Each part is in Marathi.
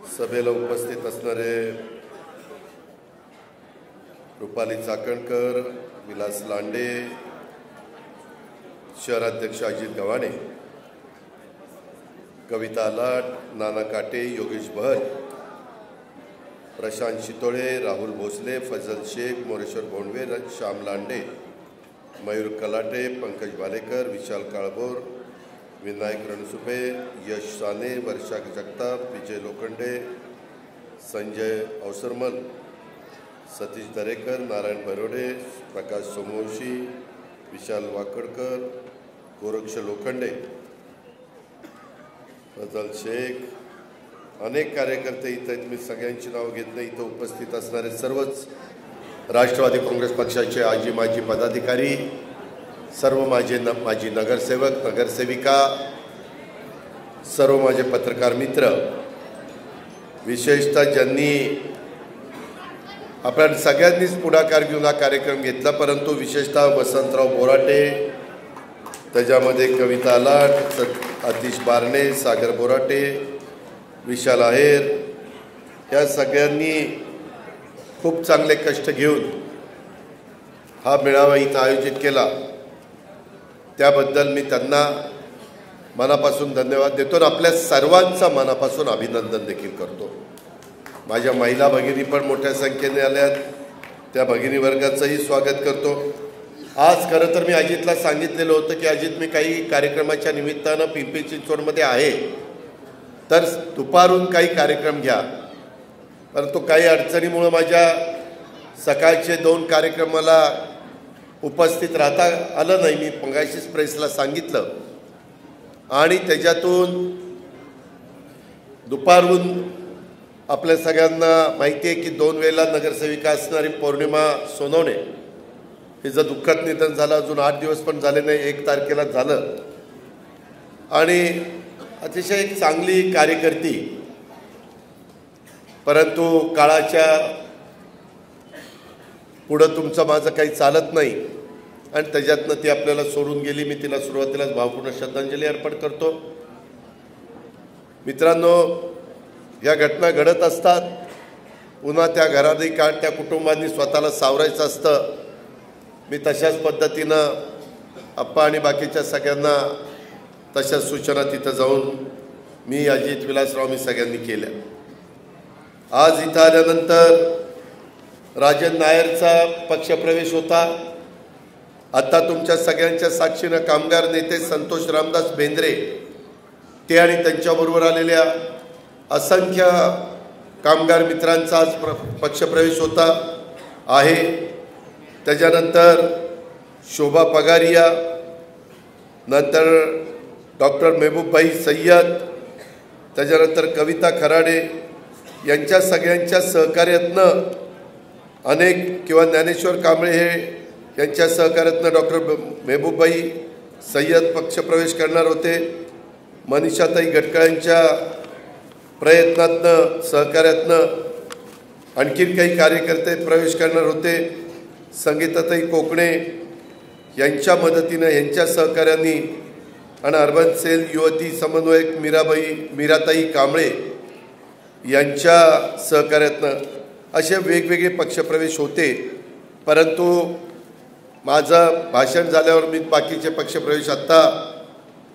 सभेला उपस्थित असणारे रुपाली चाकणकर, विलास लांडे, शहराध्यक्ष अजित गव्हाणे, कविता लाट, नाना काटे, योगेश भर, प्रशांत शितोळे, राहुल भोसले, फजल शेख, मोरेश्वर भोंडवे, श्याम लांडे, मयूर कलाटे, पंकज भालेकर, विशाल काळभोर, विनायक रणसुपे, यश साने, वर्षा जगताप, विजय लोखंडे, संजय अवसरमल, सतीश दरेकर, नारायण भरोडे, प्रकाश सोमवंशी, विशाल वाकडकर, गोरक्ष लोखंडे, फजल शेख, अनेक कार्यकर्ते इथं आहेत. मी सगळ्यांची नावं घेत नाही. इथं उपस्थित असणारे सर्वच राष्ट्रवादी काँग्रेस पक्षाचे आजी माजी पदाधिकारी, सर्व माजी नगरसेवक, नगरसेविका, सर्व माझे पत्रकार मित्र, विशेषतः ज्यांनी आपण सगळ्यांनीच पुढाकार घेऊन हा कार्यक्रम घेतला, परंतु विशेषतः वसंतराव बोराटे, त्याच्यामध्ये कविता लाट, आतिश बारणे, सागर बोराटे, विशाल आहेर, या सगळ्यांनी खूप चांगले कष्ट घेऊन हा मेळावा इथं आयोजित केला. त्याबद्दल मी त्यांना मनापासून धन्यवाद देतो आणि आपल्या सर्वांचा मनापासून अभिनंदन देखील करतो. माझ्या महिला भगिनी पण मोठ्या संख्येने आल्यात, त्या भगिनी वर्गाचंही स्वागत करतो. आज खरं तर मी अजितला सांगितलेलं होतं की अजित, मी काही कार्यक्रमाच्या निमित्तानं पिंपरी चिंचवडमध्ये आहे, तर दुपारून काही कार्यक्रम घ्या. परंतु काही अडचणीमुळं माझ्या सकाळचे 2 कार्यक्रमाला उपस्थित राहता आलं नाही. मी मगाशीच प्रेसला सांगितलं आणि त्याच्यातून दुपारून आपल्या सगळ्यांना माहिती आहे की 2 वेळेला नगरसेविका असणारी पौर्णिमा सोनवणे हिचं दुःखद निधन झालं. अजून 8 दिवस पण झाले नाही, 1 तारखेला झालं. आणि अतिशय एक चांगली कार्यकर्ती, परंतु काळाच्या पुढं तुमचं माझं काही चालत नाही आणि त्याच्यातनं ती आपल्याला सोडून गेली. मी तिला सुरुवातीलाच भावपूर्ण श्रद्धांजली अर्पण करतो. मित्रांनो, या घटना घडत असतात, पुन्हा त्या घरातही काळ त्या कुटुंबांनी स्वतःला सावरायचं असतं. मी तशाच पद्धतीनं आप्पा आणि बाकीच्या सगळ्यांना तशाच सूचना तिथं जाऊन मी, अजित, विलासराव, मी सगळ्यांनी केल्या. आज इथं आल्यानंतर राजन नायरचा पक्षप्रवेश होता. आता तुमच्या सगळ्यांच्या साक्षीनं कामगार नेते संतोष रामदास बेंद्रे, ते आणि त्यांच्याबरोबर आलेल्या असंख्य कामगार मित्रांचा आज पक्षप्रवेश होता आहे. त्याच्यानंतर शोभा पगारिया, नंतर डॉक्टर मेहबूबभाई सय्यद, त्याच्यानंतर कविता खराडे, यांच्या सगळ्यांच्या सहकार्यातनं अनेक, किंवा ज्ञानेश्वर कांबळे हे यांच्या सहकार्यातनं डॉक्टर मेहबूबभाई सय्यद पक्षप्रवेश करणार होते. मनीषाताई गटकळांच्या प्रयत्नातनं, सहकार्यातनं आणखीन काही कार्यकर्ते प्रवेश करणार होते. संगीताताई कोकणे यांच्या मदतीनं, यांच्या सहकार्याने, आणि अर्बन सेल युवती समन्वयक मीराताई कांबळे यांच्या सहकार्यातनं असे वेगवेगळे पक्षप्रवेश होते. परंतु माझं भाषण झाल्यावर मी बाकीचे पक्षप्रवेश आत्ता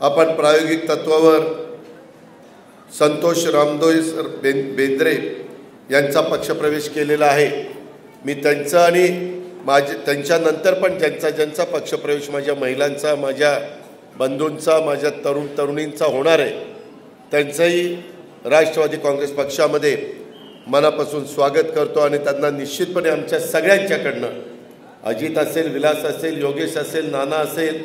आपण प्रायोगिक तत्वावर संतोष रामदास बेंद्रे यांचा पक्षप्रवेश केलेला आहे. मी त्यांचं आणि त्यांच्यानंतर पण ज्यांचा पक्षप्रवेश माझ्या महिलांचा, माझ्या बंधूंचा, माझ्या तरुणींचा होणार आहे, त्यांचंही राष्ट्रवादी काँग्रेस पक्षामध्ये मनापासून स्वागत करतो. आणि त्यांना निश्चितपणे आमच्या सगळ्यांच्याकडनं, अजित असेल, विलास असेल, योगेश असेल, नाना असेल,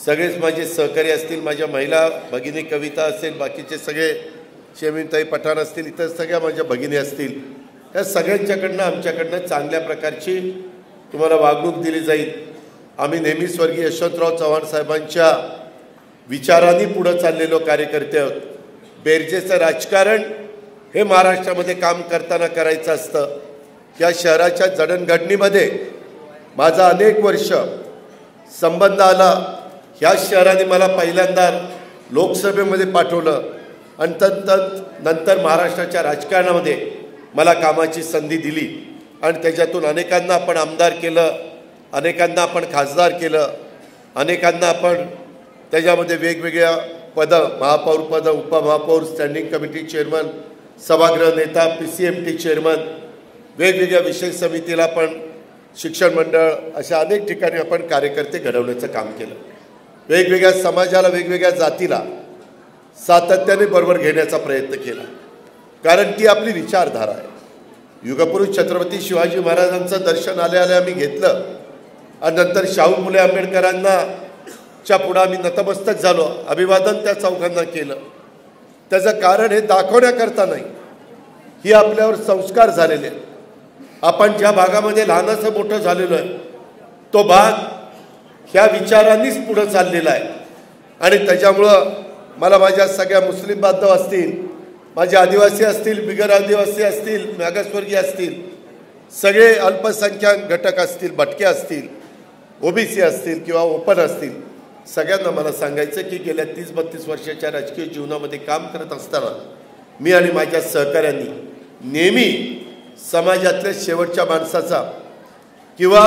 सगळेच माझे सहकारी असतील, माझ्या महिला भगिनी कविता असेल, बाकीचे सगळे शेमीनताई पठाण असतील, इतर सगळ्या माझ्या भगिनी असतील, या सगळ्यांच्याकडनं आमच्याकडनं चांगल्या प्रकारची तुम्हाला वागणूक दिली जाईल. आम्ही नेहमी स्वर्गीय यशवंतराव चव्हाण साहेबांच्या विचारांनी पुढं चाललेलो कार्यकर्ते आहोत. बेरजेचं राजकारण हे महाराष्ट्रामध्ये काम करताना करायचं असतं. या शहराच्या जडणघडणीमध्ये माझा अनेक वर्ष संबंध आला. ह्या शहराने मला पहिल्यांदा लोकसभेमध्ये पाठवलं. आणि नंतर महाराष्ट्राच्या राजकारणामध्ये मला कामाची संधी दिली आणि त्याच्यातून अनेकांना आपण आमदार केलं, अनेकांना आपण खासदार केलं, अनेकांना आपण त्याच्यामध्ये वेगवेगळ्या पदं, महापौर पदं, उपमहापौर, स्टँडिंग कमिटी चेअरमन, सभागृह नेता, PCMT चेअरमन, वेगवेगळ्या विषय समितीला पण शिक्षण मंडळ, अशा अनेक ठिकाणी आपण कार्यकर्ते घडवण्याचं काम केलं. वेगवेगळ्या समाजाला, वेगवेगळ्या जातीला सातत्याने बरोबर घेण्याचा प्रयत्न केला, कारण ती आपली विचारधारा आहे. युगपुरुष छत्रपती शिवाजी महाराजांचं दर्शन आल्या आम्ही घेतलं आणि नंतर शाहू फुले आंबेडकरांना च्या पुढे आम्ही नतमस्तक झालो, अभिवादन त्या चौघांना केलं. त्याचं कारण हे दाखवण्याकरता नाही, ही आपल्यावर संस्कार झालेले. आपण ज्या भागामध्ये लहानाचं मोठं झालेलो आहे तो भाग ह्या विचारांनीच पुढं चाललेला आहे. आणि त्याच्यामुळं मला माझ्या सगळ्या मुस्लिम बांधव असतील, माझे आदिवासी असतील, बिगर आदिवासी असतील, मागासवर्गीय असतील, सगळे अल्पसंख्याक घटक असतील, भटके असतील, OBC असतील किंवा ओपन असतील, सगळ्यांना मला सांगायचं की गेल्या 30-32 वर्षाच्या राजकीय जीवनामध्ये काम करत असताना मी आणि माझ्या सहकाऱ्यांनी नेहमी समाजातल्या शेवटच्या माणसाचा किंवा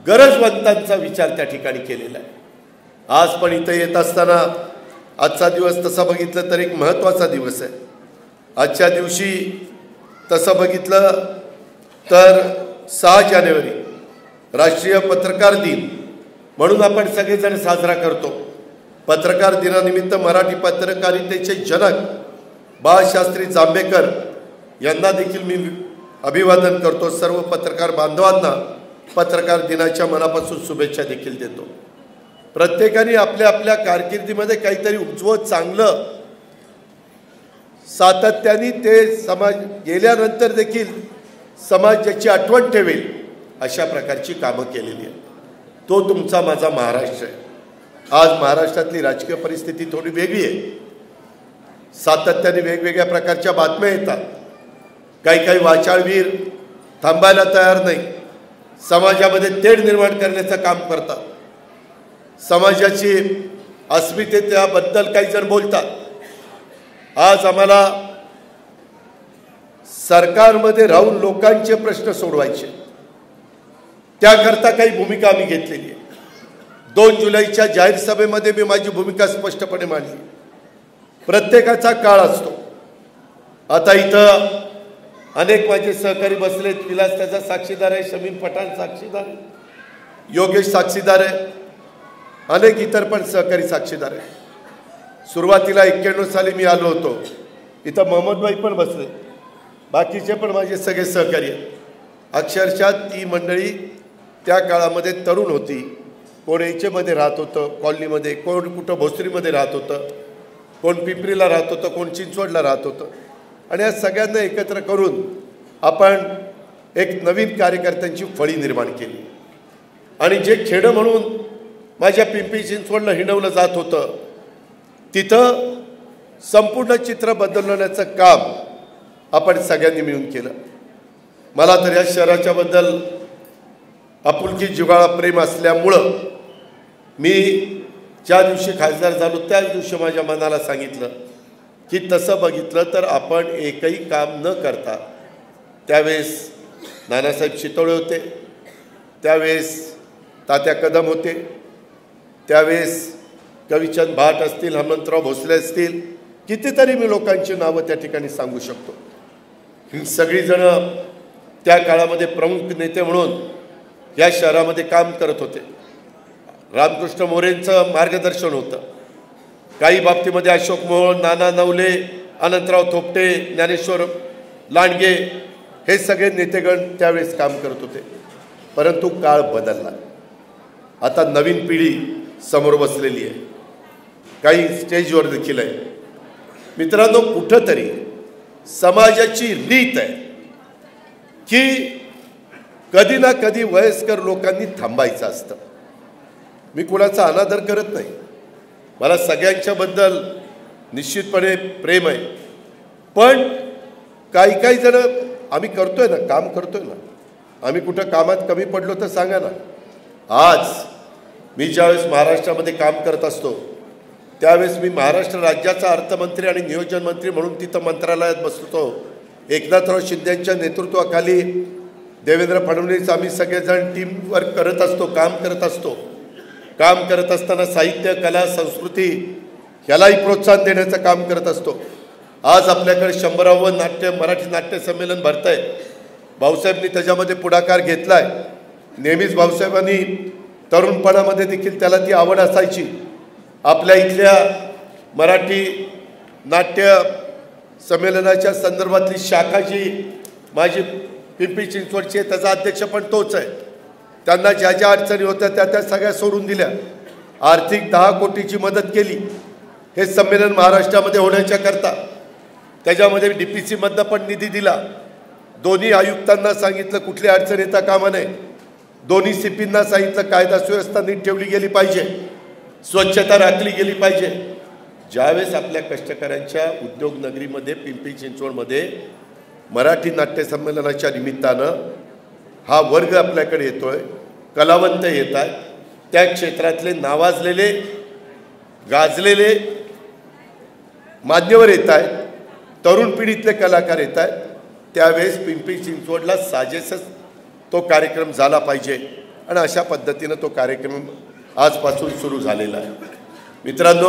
गरजवंतांचा विचार त्या ठिकाणी केलेला आहे. आज पण इथं येत असताना आजचा दिवस तसा बघितलं तर एक महत्त्वाचा दिवस आहे. आजच्या दिवशी तसं बघितलं तर 6 जानेवारी राष्ट्रीय पत्रकार दिन म्हणून आपण सगळेजण साजरा करतो. पत्रकार दिनानिमित्त मराठी पत्रकारितेचे जनक बाळशास्त्री जांभेकर यांना देखील मी अभिवादन करतो. सर्व पत्रकार बांधवांना पत्रकार दिनाच्या मनापासून शुभेच्छा देखील देतो. प्रत्येकाने आपल्या आपल्या कारकिर्दीमध्ये काहीतरी उज्ज्वल चांगलं सातत्याने ते समाज गेल्यानंतर देखील समाज ज्याची आठवण ठेवेल अशा प्रकारची कामं केलेली आहेत. तो तुमचा माझा महाराष्ट्र आहे. आज महाराष्ट्रातली राजकीय परिस्थिती थोडी वेगळी आहे. सातत्याने वेगवेगळ्या प्रकारच्या बातम्या येतात. काही वाचाळवीर थांबायला तयार नाही, समाजामध्ये तेढ निर्माण करण्याचं काम करतात. समाजाची अस्मितेबद्दल काही जण बोलतात. आज आम्हाला सरकारमध्ये राहून लोकांचे प्रश्न सोडवायचे, त्याकरता काही भूमिका आम्ही घेतलेली आहे. 2 जुलैच्या जाहीर सभेमध्ये मी माझी भूमिका स्पष्टपणे मांडली. प्रत्येकाचा काळ असतो. आता इथं अनेक माझे सहकारी बसलेत. विलास त्याचा साक्षीदार आहे, शमीम पठाण साक्षीदार आहे, योगेश साक्षीदार आहे, अनेक इतर पण सहकारी साक्षीदार आहे. सुरुवातीला 91 साली मी आलो होतो. इथं मोहम्मदभाई पण बसले, बाकीचे पण माझे सगळे सहकारी आहेत. अक्षरशः ती मंडळी त्या काळामध्ये तरुण होती. कोण एचेमध्ये राहत होतं कॉलनीमध्ये, कोण कुठं भोसरीमध्ये राहत होतं, कोण पिंपरीला राहत होतं, कोण चिंचवडला राहत होतं. आणि या सगळ्यांना एकत्र करून आपण एक नवीन कार्यकर्त्यांची फळी निर्माण केली. आणि जे खेडं म्हणून माझ्या पिंपरी चिंचवडला हिंडवलं जात होतं तिथं संपूर्ण चित्र बदलवण्याचं काम आपण सगळ्यांनी मिळून केलं. मला तर या शहराच्याबद्दल आपुलकी, जिव्हाळा, प्रेम असल्यामुळं मी ज्या दिवशी खासदार झालो त्याच दिवशी माझ्या मनाला सांगितलं की तसं बघितलं तर आपण एकही काम न करता, त्यावेळेस नानासाहेब शितोळे होते, त्यावेळेस तात्या कदम होते, त्यावेळेस कविचंद भाट असतील, हनुमंतराव भोसले असतील, कितीतरी मी लोकांची नावं त्या ठिकाणी सांगू शकतो. ही सगळीजणं त्या काळामध्ये प्रमुख नेते म्हणून या शहरामध्ये काम करत होते. रामकृष्ण मोरेंचं मार्गदर्शन होतं. काही बाबतीमध्ये अशोक मोहोळ, नाना नवले, अनंतराव थोपटे, ज्ञानेश्वर लांडगे हे सगळे नेतेगण त्यावेळेस काम करत होते. परंतु काळ बदलला. आता नवीन पिढी समोर बसलेली आहे, काही स्टेजवर देखील आहे. मित्रांनो, कुठंतरी समाजाची रीत आहे की कधी ना कधी वयस्कर लोकांनी थांबायचं असतं. मी कुणाचा अनादर करत नाही, मला सगळ्यांच्याबद्दल निश्चितपणे प्रेम आहे. पण काही जण आम्ही करतोय ना, काम करतोय ना, आम्ही कुठं कामात कमी पडलो तर सांगा ना. आज मी ज्यावेळेस महाराष्ट्रामध्ये काम करत असतो त्यावेळेस मी महाराष्ट्र राज्याचा अर्थमंत्री आणि नियोजन मंत्री म्हणून तिथं मंत्रालयात बसतो. एकनाथराव शिंदेंच्या नेतृत्वाखाली देवेंद्र फडणवीस आम्ही सगळेजण टीम वर्क करत असतो, काम करत असतो. काम करत असताना साहित्य, कला, संस्कृती ह्यालाही प्रोत्साहन देण्याचं काम करत असतो. आज आपल्याकडे 100वे मराठी नाट्य संमेलन भरत आहे. भाऊसाहेबांनी त्याच्यामध्ये पुढाकार घेतला आहे. नेहमीच भाऊसाहेबांनी तरुणपणामध्ये देखील त्याला ती आवड असायची. आपल्या इथल्या मराठी नाट्य संमेलनाच्या संदर्भातली शाखा जी माझी पिंपरी चिंचवडची आहे त्याचा अध्यक्ष पण तोच आहे. त्यांना ज्या ज्या अडचणी होत्या त्या सगळ्या सोडून दिल्या. आर्थिक 10 कोटीची मदत केली हे संमेलन महाराष्ट्रामध्ये होण्याच्या करता. त्याच्यामध्ये DPCमधनं पण निधी दिला. दोन्ही आयुक्तांना सांगितलं कुठली अडचण येता कामा नये. दोन्ही CPंना सांगितलं कायदा सुव्यवस्था नीट ठेवली गेली पाहिजे, स्वच्छता राखली गेली पाहिजे. ज्यावेळेस आपल्या कष्टकऱ्यांच्या उद्योगनगरीमध्ये पिंपरी चिंचवडमध्ये मराठी नाट्य संमेलनाच्या निमित्तानं हा वर्ग आपल्याकडे येतोय, कलावंत येत आहेत, त्या क्षेत्रातले नावाजलेले गाजलेले मान्यवर येत आहेत, तरुण पिढीतले कलाकार येत आहेत, त्यावेळेस पिंपरी चिंचवडला साजेसच तो कार्यक्रम झाला पाहिजे आणि अशा पद्धतीनं तो कार्यक्रम आजपासून सुरू झालेला आहे. मित्रांनो,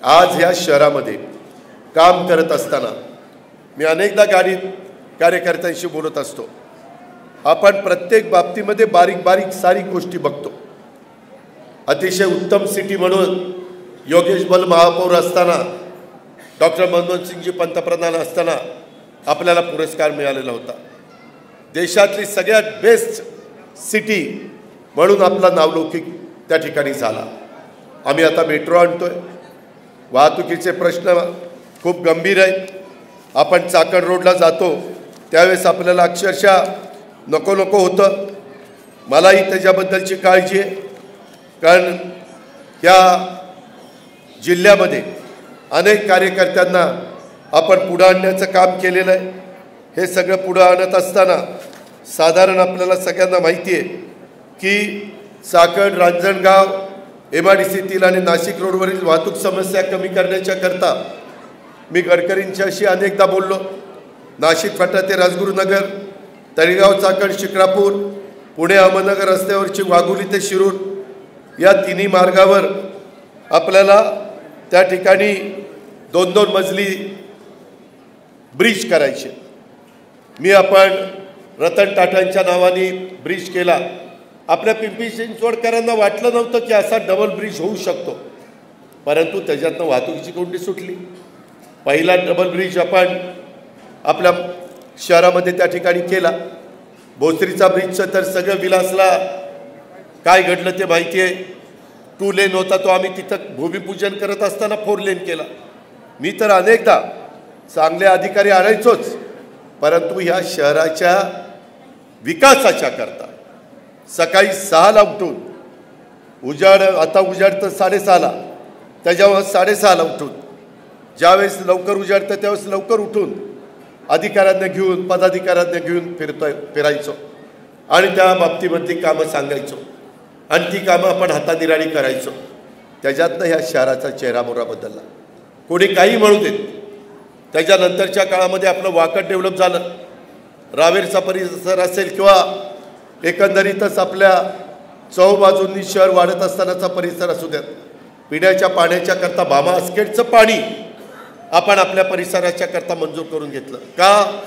आज ह्या शहरामध्ये काम करत असताना मी अनेकदा गाडीत कार्यकर्त्यांशी बोलत असतो. आपण प्रत्येक बाबतीमध्ये बारीक बारीक सारी गोष्टी बघतो. अतिशय उत्तम सिटी म्हणून योगेश बल महापौर असताना, डॉक्टर मनमोहन सिंगजी पंतप्रधान असताना आपल्याला पुरस्कार मिळालेला होता. देशातली सगळ्यात बेस्ट सिटी म्हणून आपला नावलौकिक त्या ठिकाणी झाला. आम्ही आता मेट्रो आणतोय. वाहतुकीचे प्रश्न खूप गंभीर आहेत. आपण चाकण रोडला जातो त्यावेळेस आपल्याला अक्षरशः नको नको होतं. मलाही त्याच्याबद्दलची काळजी आहे, कारण या जिल्ह्यामध्ये अनेक कार्यकर्त्यांना आपण पुढं आणण्याचं काम केलेलं आहे. हे सगळं पुढं आणत असताना साधारण आपल्याला सगळ्यांना माहिती आहे की चाकण, रांजणगाव, MIDCतील आणि नाशिक रोडवरील वाहतूक समस्या कमी करण्याच्या करता मी गडकरींच्याशी अनेकदा बोललो. नाशिक फाटा ते राजगुरुनगर, तळेगाव, चाकण, शिक्रापूर, पुणे अहमदनगर रस्त्यावरची वाघोली ते शिरूर या तिन्ही मार्गावर आपल्याला त्या ठिकाणी 2-2 मजली ब्रिज करायचे. आपण रतन टाटांच्या नावाने ब्रिज केला. आपल्या पिंपरी चिंचवडकरांना वाटलं नव्हतं की असा डबल ब्रिज होऊ शकतो, परंतु त्याच्यातनं वाहतुकीची कोंडी सुटली. पहिला डबल ब्रिज आपण आपल्या शहरामध्ये त्या ठिकाणी केला. भोसरीचा ब्रिजचं तर सगळं विलासला काय घडलं ते माहिती आहे. 2 लेन होता तो आम्ही तिथं भूमिपूजन करत असताना 4 लेन केला. मी तर अनेकदा चांगले अधिकारी आणायचोच, परंतु ह्या शहराच्या विकासाच्या करता सकाळी 6ला उठून आता उजाड तर 6:30ला, त्याच्यावर 6:30ला उठून ज्यावेळेस लवकर उजाडतं त्यावेळेस लवकर उठून अधिकाऱ्यांना घेऊन, पदाधिकाऱ्यांना घेऊन फिरायचो आणि त्या बाबतीमधली कामं सांगायचो आणि ती कामं आपण हातानिराळी करायचो. त्याच्यातनं ह्या शहराचा चेहरामोहरा बदलला. कोणी काही म्हणू देत. त्याच्यानंतरच्या काळामध्ये आपलं वाकड डेव्हलप झालं. रावेरचा परिसर असेल किंवा एकंदरीतच आपल्या चौबाजूंनी शहर वाढत असतानाचा परिसर असू द्यात, पिण्याच्या पाण्याच्या करता भामा आसखेडचं पाणी आपण आपल्या परिसराच्या करता मंजूर करून घेतलं. का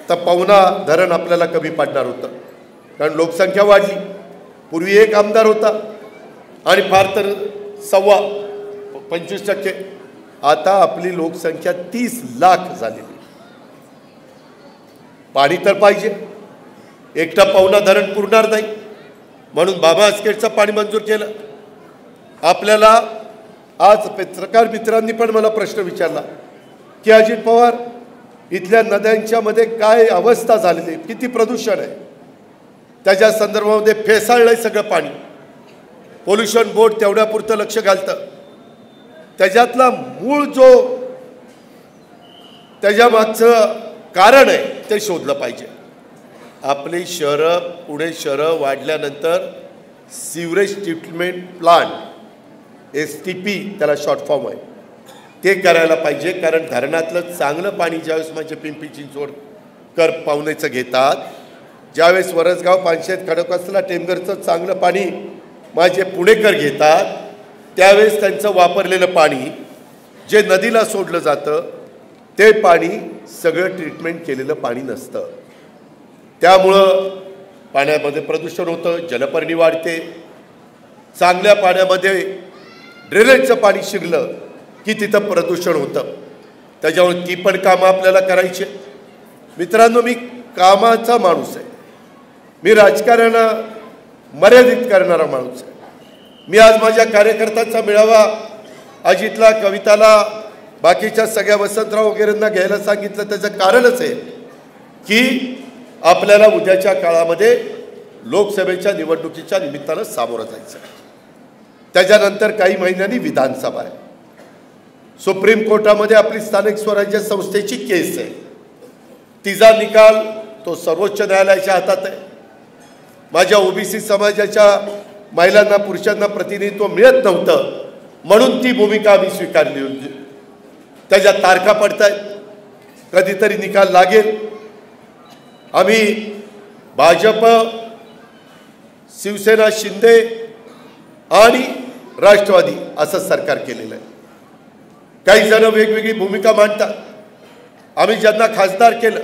तर पवना धरण आपल्याला कमी पडणार होतं, कारण लोकसंख्या वाढली. पूर्वी 1 आमदार होता आणि फार तर 25%. आता आपली लोकसंख्या 30 लाख झालेली. पाणी तर पाहिजे. एकटा पवना धरण पुरणार नाही, म्हणून बाबा आसखेडचं पाणी मंजूर केलं. आपल्याला आज पत्रकार मित्रांनी पण मला प्रश्न विचारला की अजित पवार, इथल्या नद्यांच्या मध्ये काय अवस्था झालेली, किती प्रदूषण आहे, त्याच्या संदर्भामध्ये फेसाळलंय सगळं पाणी. पोल्युशन बोर्ड तेवढ्यापुरतं लक्ष घालतं. त्याच्यातला मूळ जो त्याच्या मागचं कारण आहे ते शोधलं पाहिजे. आपली पुणे शहरं वाढल्यानंतर सिवरेज ट्रीटमेंट प्लांट STP त्याला शॉर्ट फॉर्म आहे, ते करायला पाहिजे. कारण धरणातलं चांगलं पाणी ज्यावेळेस माझे पिंपरी चिंचवडकर पाहुणेचं घेतात, ज्यावेळेस वरसगाव, पानशेत, खडकवासला, टेमघरचं चांगलं पाणी माझे पुणेकर घेतात, त्यावेळेस त्यांचं वापरलेलं पाणी जे नदीला सोडलं जातं ते पाणी सगळं ट्रीटमेंट केलेलं पाणी नसतं. त्यामुळं पाण्यामध्ये प्रदूषण होतं, जलपर्णी वाढते. चांगल्या पाण्यामध्ये ड्रेनेजचं पाणी शिरलं की तिथं प्रदूषण होतं. त्याच्यामुळे ती पण कामं आपल्याला करायची. मित्रांनो, मी कामाचा माणूस आहे, मी राजकारणाला मर्यादित करणारा माणूस आहे. मी आज माझ्या कार्यकर्त्यांचा मेळावा अजितला, कविताला, बाकीच्या सगळ्या वसंतराव वगैरेंना घ्यायला सांगितलं. त्याचं कारणच आहे की आपल्याला उद्याच्या काळामध्ये लोकसभेच्या निवडणुकीच्या निमित्तानं सामोरं जायचं. त्याच्यानंतर काही महिन्यांनी विधानसभा आहे. सुप्रीम कोर्टामध्ये आपली स्थानिक स्वराज्य संस्थेची केस आहे. तिचा निकाल तो सर्वोच्च न्यायालयाच्या हातात आहे. माझ्या OBC समाजाच्या महिलांना, पुरुषांना प्रतिनिधित्व मिळत नव्हतं म्हणून ती भूमिका आम्ही स्वीकारली होती. त्याच्या तारखा पडत आहेत, कधीतरी निकाल लागेल. आम्ही भाजप, शिवसेना, शिंदे आणि राष्ट्रवादी असं सरकार केलेलं आहे. काही जण वेगवेगळी भूमिका मांडतात. आम्ही ज्यांना खासदार केलं,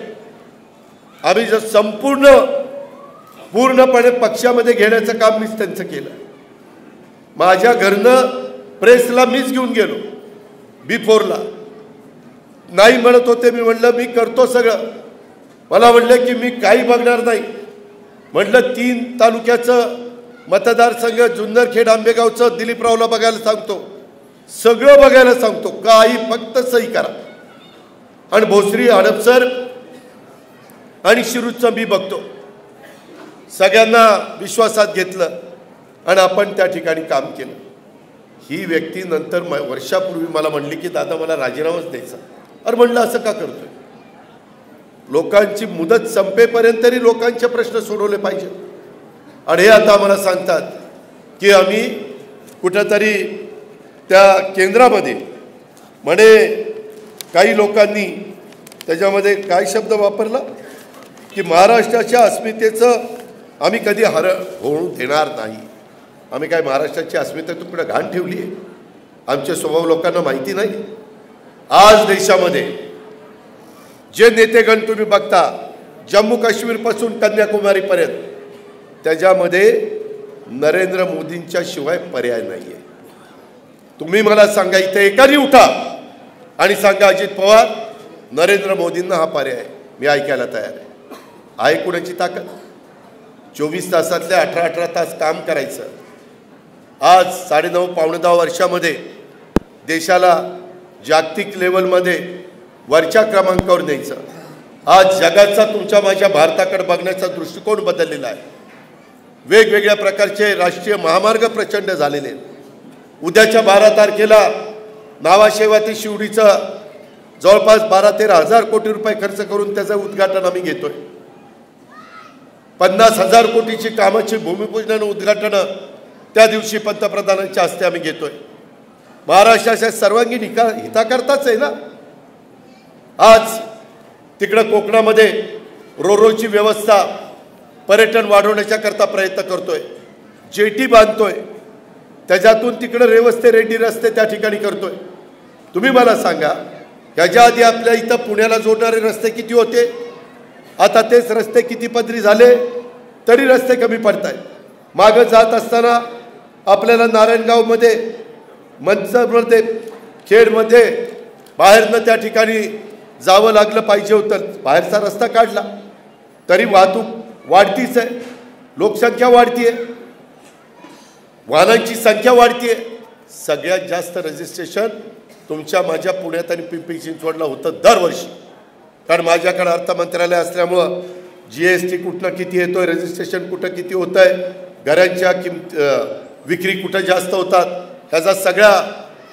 आम्ही जर पूर्णपणे पक्षामध्ये घेण्याचं काम मीच त्यांचं केलं. माझ्या घरनं प्रेसला मीच घेऊन गेलो. B4ला नाही म्हणत होते, मी म्हटलं मी करतो सगळं. मला म्हटलं की मी काही बघणार नाही. म्हटलं 3 तालुक्याचं मतदारसंघ, जुन्नरखेड, आंबेगावचं दिलीपरावला बघायला सांगतो, सगळं बघायला सांगतो, काही फक्त सही करा. आणि भोसरी, हडपसर आणि शिरूरचं मी बघतो. सगळ्यांना विश्वासात घेतलं आणि आपण त्या ठिकाणी काम केलं. ही व्यक्ती नंतर वर्षापूर्वी मला म्हणली की दादा मला राजीनामाच द्यायचा. अरे म्हणलं असं का करतोय? लोकांची मुदत संपेपर्यंत तरी लोकांचे प्रश्न सोडवले पाहिजे. आणि हे आता आम्हाला सांगतात की आम्ही कुठंतरी त्या केंद्रामध्ये म्हणे काही लोकांनी त्याच्यामध्ये काय शब्द वापरला की महाराष्ट्राच्या अस्मितेचं आम्ही कधी होऊ देणार नाही. आम्ही काय महाराष्ट्राची अस्मिता तुकडं घाण ठेवली आहे? आमचे स्वभाव लोकांना माहिती नाही. आज देशामध्ये जे नेतेगण तुम्ही बघता, जम्मू काश्मीरपासून कन्याकुमारीपर्यंत, त्याच्यामध्ये नरेंद्र मोदींच्या शिवाय पर्याय नाही आहे. तुम्ही मला सांगा, इथे एकाने उठा आणि सांगा अजित पवार, नरेंद्र मोदींना हा पर्याय आहे. मी ऐकायला तयार आहे. आहे कुणाची ताकद? 24 तासातले 18-18 तास काम करायचं. आज 9.5 पावणे 10 वर्षामध्ये देशाला जागतिक लेवलमध्ये वरच्या क्रमांकावर न्यायचं. आज जगाचा तुमच्या माझ्या भारताकडे बघण्याचा दृष्टिकोन बदललेला आहे. वेगवेगळ्या प्रकारचे राष्ट्रीय महामार्ग प्रचंड झालेले आहेत. उद्याच्या 12 तारखेला नावाशेवा ते शिवडीचं जवळपास 12-13 हजार कोटी रुपये खर्च करून त्याचं उद्घाटन आम्ही घेतोय. 50,000 कोटीची कामाची भूमिपूजन उद्घाटन त्या दिवशी पंतप्रधानांच्या हस्ते आम्ही घेतोय. महाराष्ट्राच्या सर्वांगीण हिताकरताच आहे ना. आज तिकडं कोकणामध्ये रोरोची व्यवस्था, पर्यटन वाढवण्याच्या करता प्रयत्न करतोय. जेटी बांधतोय, त्याच्यातून तिकडं रेवस्ते रेड्डी रस्ते त्या ठिकाणी करतोय. तुम्ही मला सांगा, ह्याच्या आधी आपल्या इथं पुण्याला जोडणारे रस्ते किती होते? आता तेच रस्ते किती पदरी झाले तरी रस्ते कमी पडत आहेत. मागं जात असताना आपल्याला नारायणगावमध्ये, मंचरमध्ये, खेडमध्ये बाहेरनं त्या ठिकाणी जावं लागलं पाहिजे होतं. बाहेरचा रस्ता काढला तरी वाहतूक वाढतीच आहे. लोकसंख्या वाढतीये, वाहनांची संख्या वाढतीये. सगळ्यात जास्त रजिस्ट्रेशन तुमच्या माझ्या पुण्यात आणि पिंपरी चिंचवडला होतं दरवर्षी. कारण माझ्याकडे अर्थमंत्रालय असल्यामुळं GST कुठनं किती येतोय, रजिस्ट्रेशन कुठं किती होतं आहे, घरांच्या विक्री कुठं जास्त होतात, ह्याचा सगळा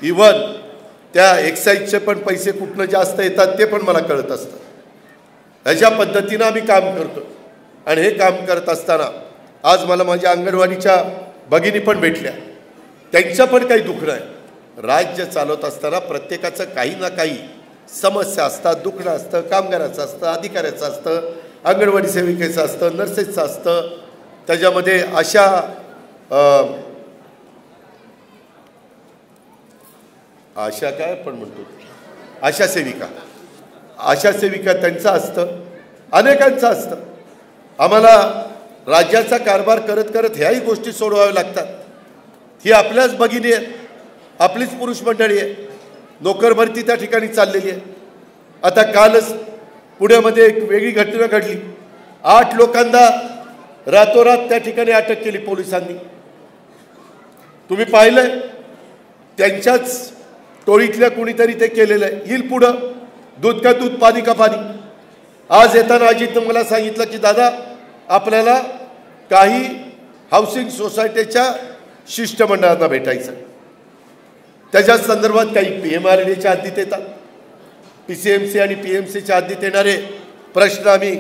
इव्हन त्या एक्साईजचे पण पैसे कुठनं जास्त येतात ते पण मला कळत असतं. ह्याच्या पद्धतीनं आम्ही काम करतो. आणि हे काम करत असताना आज मला माझ्या अंगणवाडीच्या भगिनी पण भेटल्या. त्यांचं पण काही दुखणं आहे. राज्य चालवत असताना प्रत्येकाचं काही ना काही समस्या असतात, दुखणं असतं, कामगाराचं असतं, अधिकाऱ्याचं असतं, अंगणवाडी सेविकेचं असतं, नर्सेसचं असतं. त्याच्यामध्ये आशा काय आपण म्हणतो, आशा सेविका त्यांचं असतं, अनेकांचं असतं. आम्हाला राज्याचा कारभार करत करत ह्याही गोष्टी सोडवाव्या लागतात. ही आपल्याच भगिनी आहेत, आपलीच पुरुष मंडळी आहे. नोकर भरती त्या ठिकाणी चाललेली आहे. आता कालच पुण्यामध्ये एक वेगळी घटना घडली. 8 लोकांना रातोरात त्या ठिकाणी अटक केली पोलिसांनी. तुम्ही पाहिलंय, त्यांच्याच टोळीतल्या कुणीतरी ते केलेलं आहे. येईल पुढं, दूध का दूध पाणी का पाणी. आज येताना अजितनं मला सांगितलं की दादा आपल्याला काही हाऊसिंग सोसायटीच्या शिष्टमंडळांना भेटायचं. त्याच्या संदर्भात काही PMRDच्या हद्दीत येतात, PCMC आणि PMCच्या हद्दीत येणारे प्रश्न आम्ही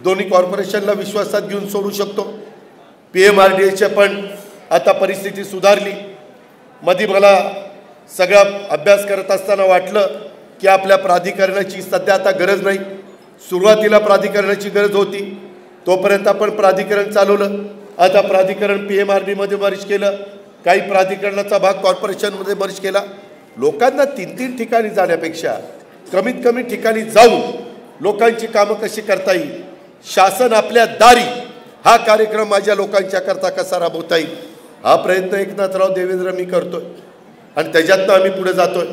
दोन्ही कॉर्पोरेशनला विश्वासात घेऊन सोडू शकतो. PMRDचे पण आता परिस्थिती सुधारली. मध्ये मला सगळा अभ्यास करत असताना वाटलं की आपल्या प्राधिकरणाची सध्या आता गरज नाही. सुरुवातीला प्राधिकरणाची गरज होती, तोपर्यंत आपण प्राधिकरण चालवलं. आता प्राधिकरण PMRDमध्ये मर्ज केलं, काही प्राधिकरणाचा भाग कॉर्पोरेशनमध्ये मर्ज केला. लोकांना 3-3 ठिकाणी जाण्यापेक्षा कमीत कमी ठिकाणी जाऊन लोकांची कामं कशी करता येईल, शासन आपल्या दारी हा कार्यक्रम माझ्या लोकांच्या करता कसा राबवता येईल, हा प्रयत्न एकनाथराव देवेंद्र मी करतोय आणि त्याच्यातनं आम्ही पुढे जातोय.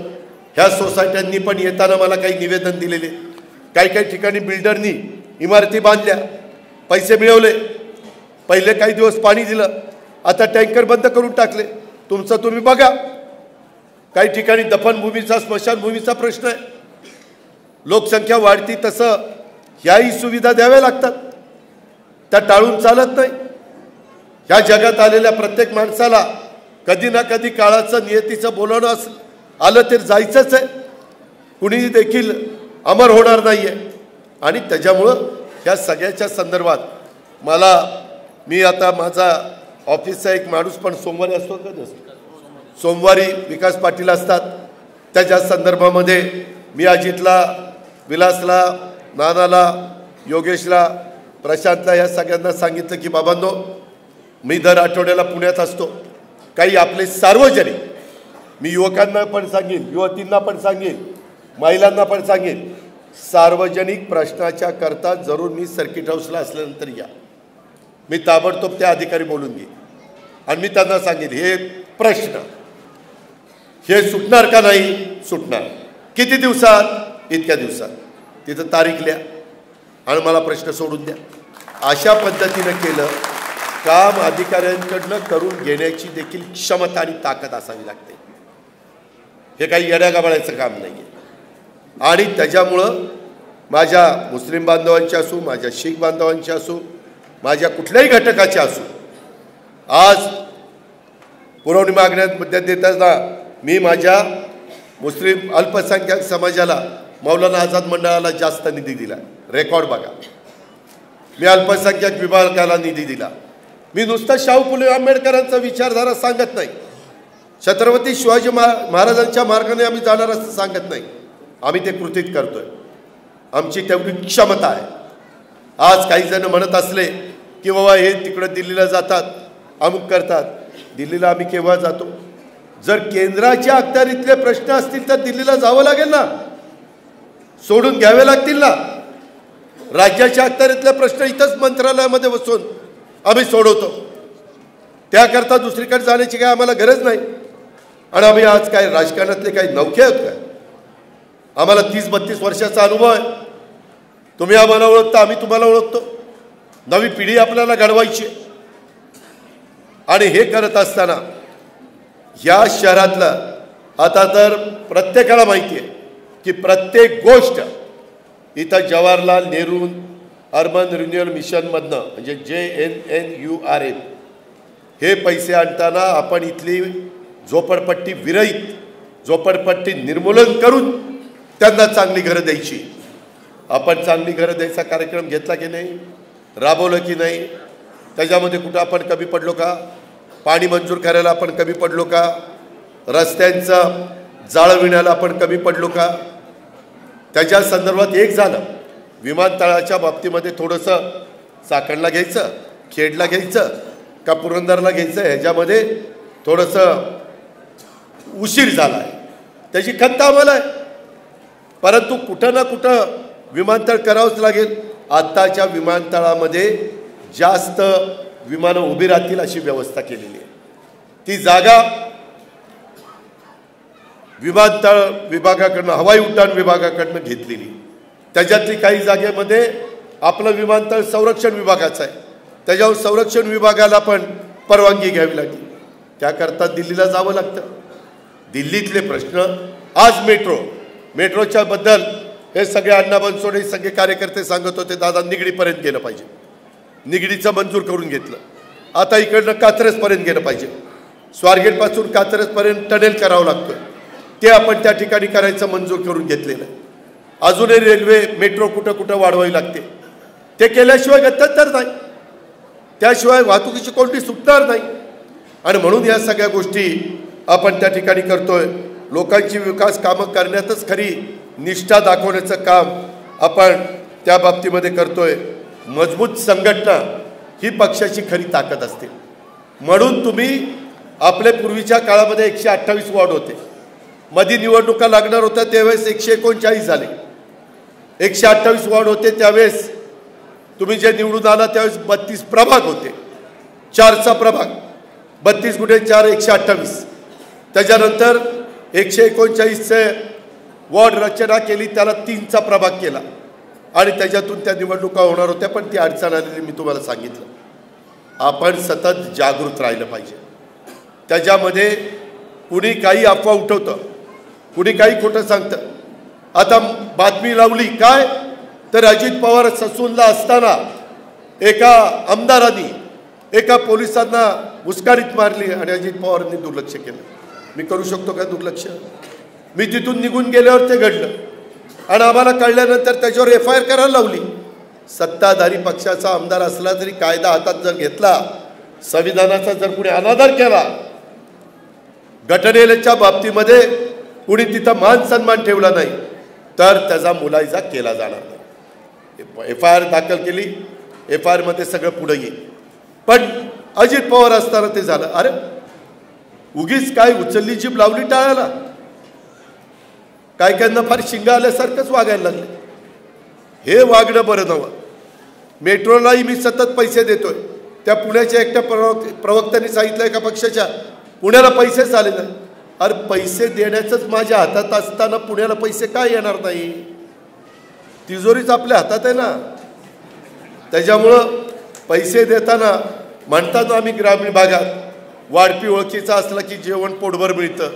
ह्या सोसायट्यांनी पण येताना मला काही निवेदन दिलेले. काही ठिकाणी बिल्डरनी इमारती बांधल्या, पैसे मिळवले, पहिले काही दिवस पाणी दिलं, आता टँकर बंद करून टाकले. तुमचं तुम्ही बघा. काही ठिकाणी दफनभूमीचा, स्मशानभूमीचा प्रश्न आहे. लोकसंख्या वाढती तसं ह्याही सुविधा द्याव्या लागतात, त्या टाळून चालत नाही. ह्या जगात आलेल्या प्रत्येक माणसाला कधी ना कधी काळाचं नियतीचं बोलवणं आलं तर जायचंच आहे. कुणीही देखील अमर होणार नाही आहे. आणि त्याच्यामुळं ह्या सगळ्याच्या संदर्भात मी आता माझा ऑफिसचा एक माणूस पण सोमवारी असतो का नसतो, सोमवारी विकास पाटील असतात. त्याच्या संदर्भामध्ये मी अजितला, विलासला, नानाला, योगेशला, प्रशांतला या सगळ्यांना सांगितलं की बाबांनो, मी दर आठवड्याला पुण्यात असतो. काही आपले सार्वजनिक, मी युवकांना पण सांगेन, युवतींना पण सांगेन, महिलांना पण सांगेन, सार्वजनिक प्रश्नाच्या करता जरूर मी सर्किट हाऊसला असल्यानंतर या. मी ताबडतोब त्या अधिकारी बोलून घेईन आणि मी त्यांना सांगेन हे प्रश्न हे सुटणार का नाही सुटणार, किती दिवसात, इतक्या दिवसात, तिथं तारीख लिहा आणि मला प्रश्न सोडून द्या. अशा पद्धतीनं केलं काम अधिकाऱ्यांकडनं करून घेण्याची देखील क्षमता आणि ताकद असावी लागते. हे काही येड्यागाबाळाचं काम नाही आहे. आणि त्याच्यामुळं माझ्या मुस्लिम बांधवांची असू, माझ्या शीख बांधवांची असू, माझ्या कुठल्याही घटकाचे असू, आज पुरवणी मागण्यांमध्ये देताना मी माझ्या मुस्लिम अल्पसंख्याक समाजाला, मौलाना आझाद मंडळाला जास्त निधी दिला. रेकॉर्ड बघा. मी अल्पसंख्याक विभागाला निधी दिला. मी नुसतं शाहू फुले आंबेडकरांचा विचारधारा सांगत नाही, छत्रपती शिवाजी महाराजांच्या मार्गाने आम्ही जाणार असं सांगत नाही. आम्ही ते कृतीत करतोय. आमची तेवढी क्षमता आहे. आज काही जण म्हणत असले की बाबा हे तिकडं दिल्लीला जातात, अमुक करतात. दिल्लीला आम्ही केव्हा जातो? जर केंद्राच्या अखत्यारीतले प्रश्न असतील तर दिल्लीला जावं लागेल ना, सोडून घ्यावे लागतील ना. राज्याच्या अखत्यारीतले प्रश्न इथंच मंत्रालयामध्ये बसून आम्ही सोडवतो. त्याकरता दुसरीकडे जाण्याची काय आम्हाला गरज नाही. आणि आम्ही आज काय राजकारणातले काही नौखे आहोत काय? आम्हाला 30-32 वर्षाचा अनुभव आहे. तुम्ही आम्हाला ओळखता, आम्ही तुम्हाला ओळखतो. नवी पिढी आपल्याला घडवायची आहे. आणि हे करत असताना या शहरातलं आता तर प्रत्येकाला माहिती आहे की प्रत्येक गोष्ट इथं जवाहरलाल नेहरू अर्बन रिन्युअल मिशनमधनं म्हणजे JNNURM हे पैसे आणताना आपण इथली झोपडपट्टी विरहित, झोपडपट्टी निर्मूलन करून त्यांना चांगली घरं द्यायची. आपण चांगली घरं द्यायचा कार्यक्रम घेतला की नाही, राबवलं की नाही? त्याच्यामध्ये कुठं आपण कमी पडलो का? पाणी मंजूर करायला आपण कमी पडलो का? रस्त्यांचं जाळविण्याला आपण कमी पडलो का? त्याच्या संदर्भात एक झालं, विमानतळाच्या बाबतीमध्ये थोडंसं चाकणला घ्यायचं, खेडला घ्यायचं का पुरंदरला घ्यायचं, ह्याच्यामध्ये थोडंसं उशीर झाला आहे, त्याची खंत आम्हाला आहे. परंतु कुठं ना कुठं विमानतळ करावंच लागेल. आत्ताच्या विमानतळामध्ये जास्त विमानं उभी राहतील अशी व्यवस्था केलेली आहे. ती जागा विमानतळ विभागाकडनं, हवाई उड्डाण विभागाकडनं घेतलेली. त्याच्यातली काही जागेमध्ये आपलं विमानतळ संरक्षण विभागाचं आहे, त्याच्यावर संरक्षण विभागाला पण परवानगी घ्यावी लागली. त्याकरता दिल्लीला जावं लागतं. दिल्लीतले प्रश्न आज मेट्रोच्या बद्दल हे सगळे अण्णा बनसोडे सगळे कार्यकर्ते सांगत होते, दादा निगडीपर्यंत गेलं पाहिजे, निगडीचं मंजूर करून घेतलं. आता इकडनं कात्रजपर्यंत गेलं पाहिजे, स्वारगेटपासून कात्रजपर्यंत टनेल करावं लागतं, ते आपण त्या ठिकाणी करायचं मंजूर करून घेतलेलं आहे. अजूनही रेल्वे मेट्रो कुठं कुठं वाढवावी लागते, ते केल्याशिवाय गत्यंतर नाही, त्याशिवाय वाहतुकीची कोणती सुटणार नाही. आणि म्हणून या सगळ्या गोष्टी आपण त्या ठिकाणी करतोय. लोकांची विकास कामं करण्यातच खरी निष्ठा दाखवण्याचं काम आपण त्या बाबतीमध्ये करतोय. मजबूत संघटना ही पक्षाची खरी ताकद असते. म्हणून तुम्ही आपल्या पूर्वीच्या काळामध्ये 128 वॉर्ड होते, मध्ये निवडणुका लागणार होत्या त्यावेळेस 139 झाले. 128 वॉर्ड होते त्यावेळेस तुम्ही जे निवडून आला त्यावेळेस 32 प्रभाग होते, 4चा प्रभाग, 32 गुणे 4 128. त्याच्यानंतर 139चे वॉर्ड रचना केली, त्याला 3चा प्रभाग केला आणि त्याच्यातून त्या निवडणुका होणार होत्या. पण ती अडचण आलेली मी तुम्हाला सांगितलं. आपण सतत जागृत राहिलं पाहिजे. त्याच्यामध्ये कुणी काही अफवा उठवतं, कुणी काही खोटं सांगतं. आता बातमी लावली काय, तर अजित पवार ससूनला असताना एका आमदारांनी एका पोलिसांना मुस्कारीत मारली आणि अजित पवारांनी दुर्लक्ष केलं. मी करू शकतो का दुर्लक्ष? मी तिथून निघून गेल्यावर ते घडलं आणि आम्हाला कळल्यानंतर त्याच्यावर FIR करायला लावली. सत्ताधारी पक्षाचा आमदार असला तरी कायदा हातात जर घेतला, संविधानाचा जर कुणी अनादर केला, घटनेच्या बाबतीमध्ये कुणी तिथं मान सन्मान ठेवला नाही, तर त्याचा मुलायजा केला जाणार नाही. FIR दाखल केली, FIR मध्ये सगळं पुढे येईल. पण अजित पवार असताना ते झालं. अरे उगीच काय उचलली जीभ लावली टाळायला. काय कायांना फार शिंगा आल्यासारखंच वागायला लागले. हे वागणं बरं नव्हतं. मेट्रोलाही मी सतत पैसे देतोय. त्या पुण्याच्या एकट्या प्रवक्त्यांनी सांगितलं एका पक्षाच्या, पुण्याला पैसेच आले नाही. अरे पैसे देण्याचंच माझ्या हातात असताना पुण्याला पैसे काय येणार नाही? तिजोरीच आपल्या हातात आहे ना. त्याच्यामुळं पैसे देताना म्हणतात आम्ही ग्रामीण भागात वाढपी ओळखीचा असला की जेवण पोटभर मिळतं.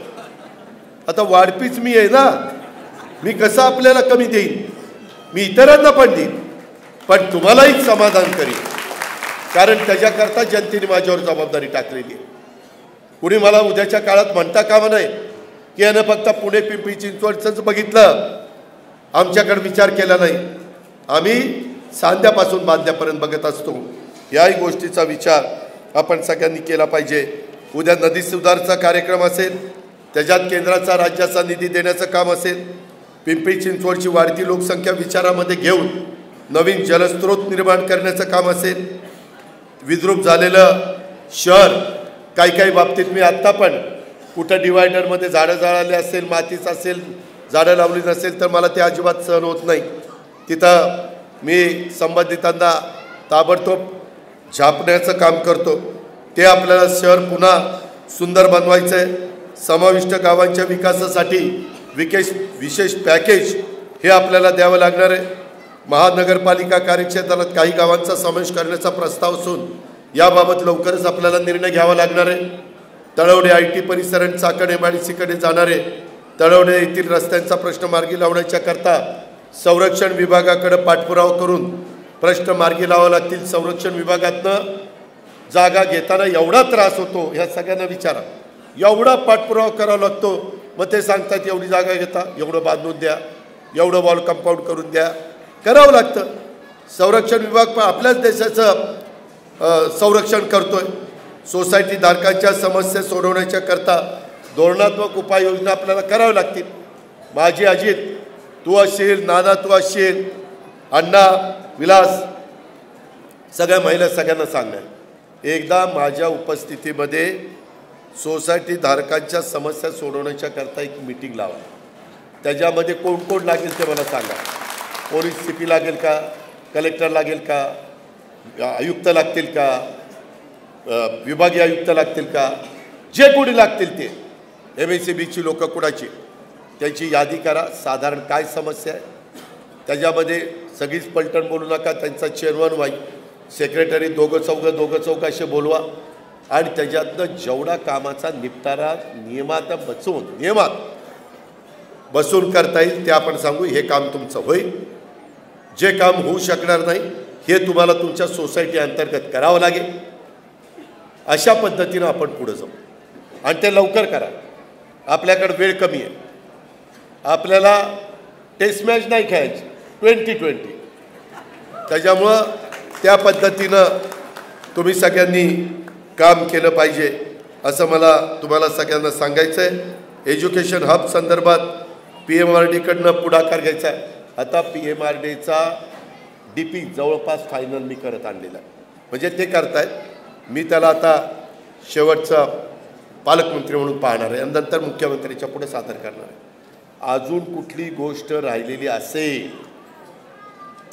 आता वाढपीच मी आहे ना, मी कसं आपल्याला कमी देईन? मी इतरांना पण देईन, पण तुम्हालाही समाधान करीन, कारण त्याच्याकरता जनतेने माझ्यावर जबाबदारी टाकलेली आहे. कुणी मला उद्याच्या काळात म्हणता कामा नाही की यानं फक्त पुणे पिंपरी चिंचवडचंच बघितलं, आमच्याकडे विचार केला नाही. आम्ही सांध्यापासून बांध्यापर्यंत बघत असतो. याही गोष्टीचा विचार आपण सगळ्यांनी केला पाहिजे. उद्या नदी सुधारचा कार्यक्रम असेल, त्याच्यात केंद्राचा राज्याचा निधी देण्याचं काम असेल. पिंपरी चिंचवडची वाढती लोकसंख्या विचारामध्ये घेऊन नवीन जलस्रोत निर्माण करण्याचं काम असेल. विद्रूप झालेलं शहर काही बाबतीत मी आत्ता पण कुठं डिवायडरमध्ये झाडं जाळले असेल, मातीचं असेल, झाडं लावली नसेल तर मला ते अजिबात सहन होत नाही. तिथं मी संबंधितांना ताबडतोब झापण्याचं काम करतो. ते आपल्याला शहर पुन्हा सुंदर बनवायचं आहे. समाविष्ट गावांच्या विकासासाठी विशेष पॅकेज हे आपल्याला द्यावं लागणार आहे. महानगरपालिका कार्यक्षेत्रात काही गावांचा समावेश करण्याचा प्रस्ताव असून याबाबत लवकरच आपल्याला निर्णय घ्यावा लागणार आहे. तळवडे IT परिसर आणि चाकण MIDCकडे जाणारे तळवडे येथील रस्त्यांचा प्रश्न मार्गी लावण्याच्या करता संरक्षण विभागाकडे पाठपुरावा करून प्रश्न मार्गी लावावे लागतील. संरक्षण विभागातनं जागा घेताना एवढा त्रास होतो, ह्या सगळ्यांना विचारा. एवढा पाठपुरावा करावा लागतो. मग ते सांगतात एवढी जागा घेता, एवढं बांधून द्या, एवढं वॉल कंपाऊंड करून द्या, करावं लागतं. संरक्षण विभाग पण आपल्याच देशाचं संरक्षण करतोय. सोसायटी धारकांच्या समस्या सोडवण्याच्या करता धोरणात्मक उपाययोजना आपल्याला कराव्या लागतील. माझी अजित तू असशील, नाना तू असशील, अण्णा, विलास, सगळ्या महिला सगळ्यांना सांगणार, एकदा माझ्या उपस्थितीमध्ये सोसायटी धारकांच्या समस्या सोडवण्याच्या करता एक मीटिंग लावा. त्याच्यामध्ये कोण कोण लागेल ते मला सांगा. पोलीस CP लागेल का, कलेक्टर लागेल का, आयुक्त लागतील का, विभागीय आयुक्त लागतील का, जे कोणी लागतील ते MSEBची लोकं कुणाची, त्यांची यादी करा. साधारण काय समस्या आहे त्याच्यामध्ये सगळीच पलटण बोलू नका. त्यांचा चेअरमन व्हाई, सेक्रेटरी दोघं चौघं असे बोलवा आणि त्याच्यातनं जेवढा कामाचा निपटारा नियमात बसून करता येईल ते आपण सांगू. हे काम तुमचं होईल. जे काम होऊ शकणार नाही हे तुम्हाला तुमच्या सोसायटी अंतर्गत करावं लागेल. अशा पद्धतीनं आपण पुढे जाऊ आणि ते लवकर करा. आपल्याकडे वेळ कमी आहे. आपल्याला टेस्ट मॅच नाही खेळायची 2020. त्याच्यामुळं त्या पद्धतीनं तुम्ही सगळ्यांनी काम केलं पाहिजे असं मला तुम्हाला सगळ्यांना सांगायचं आहे. एज्युकेशन हब संदर्भात PMRDकडनं पुढाकार घ्यायचा आहे. आता PMRDचा DP जवळपास फायनल मी करत आणलेला आहे. म्हणजे ते करतायत. मी त्याला आता शेवटचा पालकमंत्री म्हणून पाहणार आहे आणि नंतर मुख्यमंत्र्यांच्या पुढे सादर करणार आहे. अजून कुठली गोष्ट राहिलेली असेल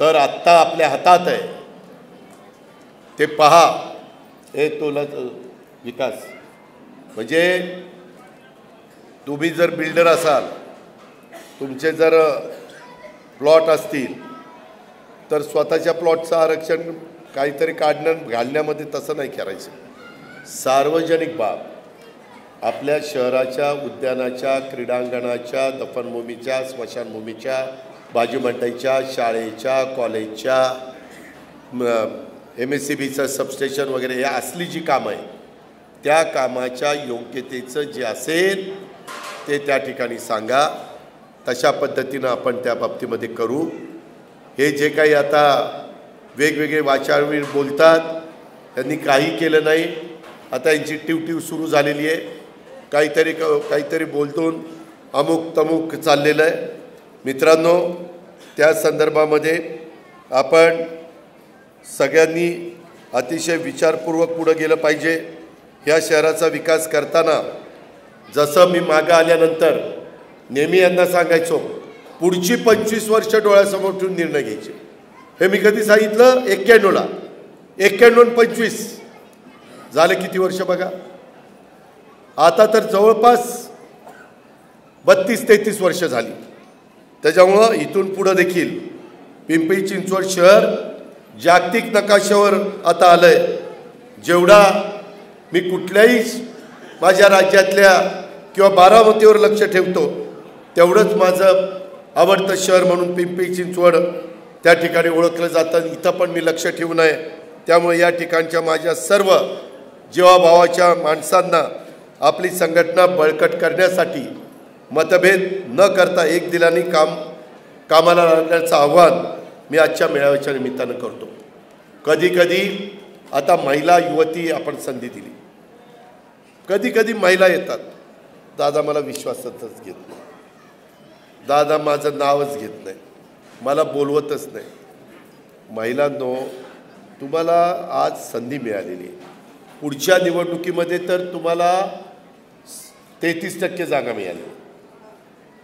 तर आत्ता आपल्या हातात आहे ते पहा. हे तोला विकास म्हणजे तुम्ही जर बिल्डर असाल, तुमचे जर प्लॉट असतील तर स्वतःच्या प्लॉटचं आरक्षण काहीतरी घालण्यामध्ये तसं नाही करायचं. सार्वजनिक बाब आपल्या शहराच्या उद्यानाच्या, क्रीडांगणाच्या, दफनभूमीच्या, स्मशानभूमीच्या, बाजूमंडईच्या, शाळेच्या, कॉलेजच्या, MSEBचं सबस्टेशन वगैरे हे असली जी कामं आहे त्या कामाच्या योग्यतेचं जे असेल ते त्या ठिकाणी सांगा. तशा पद्धतीनं आपण त्या बाबतीमध्ये करू. हे जे काही आता वेगवेगळे वाचाळवीर बोलतात त्यांनी काही केलं नाही. आता यांची टिवटिव सुरू झालेली आहे. काहीतरी बोलतून अमुक तमुक चाललेलं आहे. मित्रांनो, त्या संदर्भामध्ये आपण सगळ्यांनी अतिशय विचारपूर्वक पुढं गेलं पाहिजे. ह्या शहराचा विकास करताना जसं मी मागं आल्यानंतर नेहमी यांना सांगायचो, पुढची 25 वर्ष डोळ्यासमोर ठेवून निर्णय घ्यायचे. हे मी कधी सांगितलं 91ला. 91 25 झाले किती वर्ष बघा. आता तर जवळपास 32-33 वर्ष झाली. त्याच्यामुळं इथून पुढं देखील पिंपरी चिंचवड शहर जागतिक नकाशावर आता आलं आहे. जेवढा मी कुठल्याही माझ्या राज्यातल्या किंवा बारामतीवर लक्ष ठेवतो तेवढंच माझं आवडतं शहर म्हणून पिंपरी चिंचवड त्या ठिकाणी ओळखलं जातं. इथं पण मी लक्ष ठेवू नये. त्यामुळे या ठिकाणच्या माझ्या सर्व जीवाभावाच्या माणसांना आपली संघटना बळकट करण्यासाठी मतभेद न करता एक दिलाने कामाला लागण्याचं आव्हान मी आजच्या मेळाव्याच्या निमित्तानं करतो. कधी आता महिला युवती आपण संधी दिली. कधी महिला येतात, दादा मला विश्वासातच घेत नाही, दादा माझं नावच घेत नाही, मला बोलवतच नाही. महिलांनो, तुम्हाला आज संधी मिळालेली आहे. पुढच्या निवडणुकीमध्ये तर तुम्हाला 33% जागा मिळाली,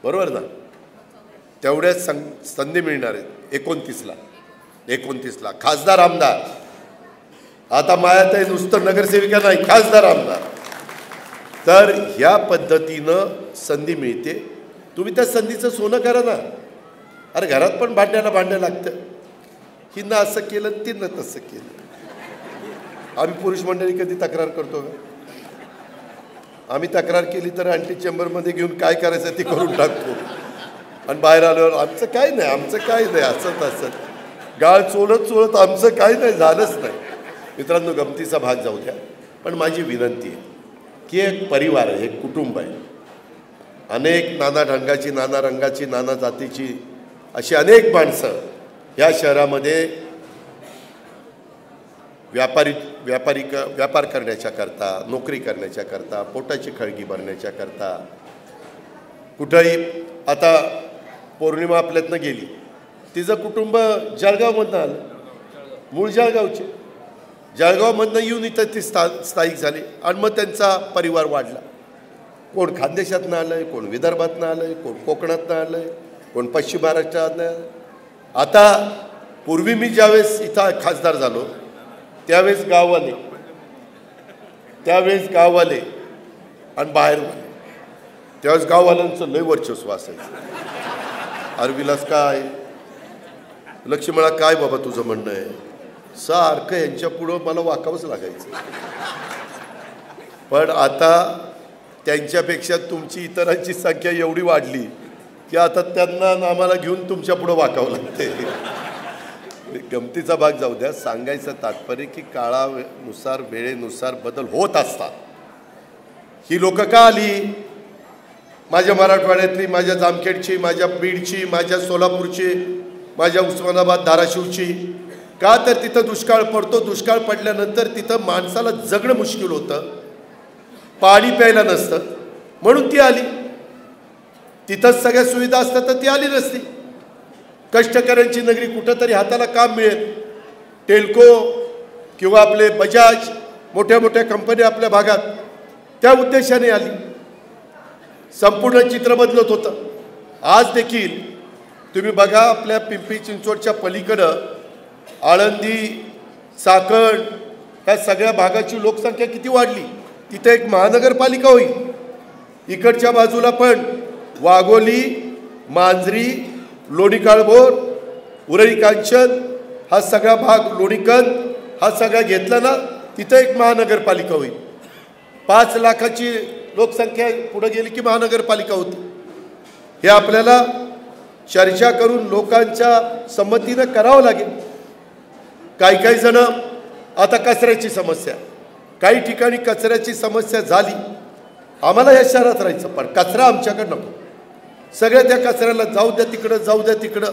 बरोबर ना? तेवढ्याच संधी मिळणार आहेत 29ला खासदार आमदार. आता मायाताई नुसतं नगरसेविका नाही, खासदार आमदार. तर ह्या पद्धतीनं संधी मिळते. तुम्ही त्या संधीचं सोनं करा ना. अरे घरात पण भांड्याला लागतं. हिनं असं केलं, तिनं तसं केलं. आम्ही पुरुष मंडळी कधी तक्रार करतो का? आम्ही तक्रार केली तर अँटी चेंबरमध्ये घेऊन काय करायचं ते करून टाकतो आणि बाहेर आल्यावर आमचं काय नाही असं तसं गाळ चोळत आमचं काय नाही झालंच नाही. मित्रांनो, गमतीचा भाग जाऊ द्या. पण माझी विनंती आहे की एक परिवार आहे, एक कुटुंब आहे. अनेक नाना ढंगाची, नाना रंगाची, नाना जातीची अशी अनेक माणसं ह्या शहरामध्ये व्यापार करण्याच्या करता, नोकरी करण्याच्या करता, पोटाची खळगी भरण्याच्या करता, कुठंही आता पौर्णिमा आपल्यातनं गेली, तिचं कुटुंब जळगावमधनं आलं, मूळ जळगावचे, जळगावमधनं येऊन इथं ती स्थायिक झाली आणि मग त्यांचा परिवार वाढला. कोण खानदेशातनं आलं आहे, कोण विदर्भातनं आलं आहे, कोण कोकणातनं आलं आहे, कोण पश्चिम महाराष्ट्रातनं आलं. आता पूर्वी मी ज्यावेळेस इथं खासदार झालो त्यावेळेस गाववाले आणि बाहेरवाले, त्यावेळेस गाववाल्यांचं लय वर्चस्व असायचं. अरे विलास काय, लक्ष्मणा काय बाबा तुझं म्हणणं आहे, सारखं यांच्या पुढं मला वाकावंच लागायचं. पण आता त्यांच्यापेक्षा तुमची इतरांची संख्या एवढी वाढली की आता त्यांना आम्हाला घेऊन तुमच्या पुढं वाकावं लागते. गमतीचा भाग जाऊ द्या, सांगायचं तात्पर्य की काळानुसार वेळेनुसार बदल होत असतात. ही लोक का आली, माझ्या मराठवाड्यातली, माझ्या जामखेडची, माझ्या बीडची, माझ्या सोलापूरची, माझ्या उस्मानाबाद धाराशिवची, का तर तिथं दुष्काळ पडतो, दुष्काळ पडल्यानंतर तिथं माणसाला जगणं मुश्किल होतं, पाणी प्यायला नसतं, म्हणून ती आली. तिथंच सगळ्या सुविधा असतात तर ती आली नसती. कष्टकऱ्यांची नगरी, कुठंतरी हाताला काम मिळेल, टेल्को किंवा आपले बजाज, मोठ्या मोठ्या कंपन्या आपल्या भागात, त्या उद्देशाने आली. संपूर्ण चित्र बदलत होतं. आज देखील तुम्ही बघा, आपल्या पिंपरी चिंचवडच्या पलीकडं आळंदी, चाकण, ह्या सगळ्या भागाची लोकसंख्या किती वाढली. तिथे एक महानगरपालिका होईल. इकडच्या बाजूला पण वाघोली, मांजरी, लोणी काळभोर, उरळी कांचन, हा सगळा भाग, लोणीकंद, हा सगळा घेतला ना, तिथं एक महानगरपालिका होईल. 5 लाखाची लोकसंख्या पुढे गेली की महानगरपालिका होती. हे आपल्याला चर्चा करून लोकांच्या संमतीनं करावं लागेल. काही जण आता कचऱ्याची समस्या, काही ठिकाणी कचऱ्याची समस्या झाली, आम्हाला या शहरात राहायचं पण कचरा आमच्याकडे नको, सगळ्या त्या कचऱ्याला जाऊ द्या तिकडं, जाऊ द्या तिकडं.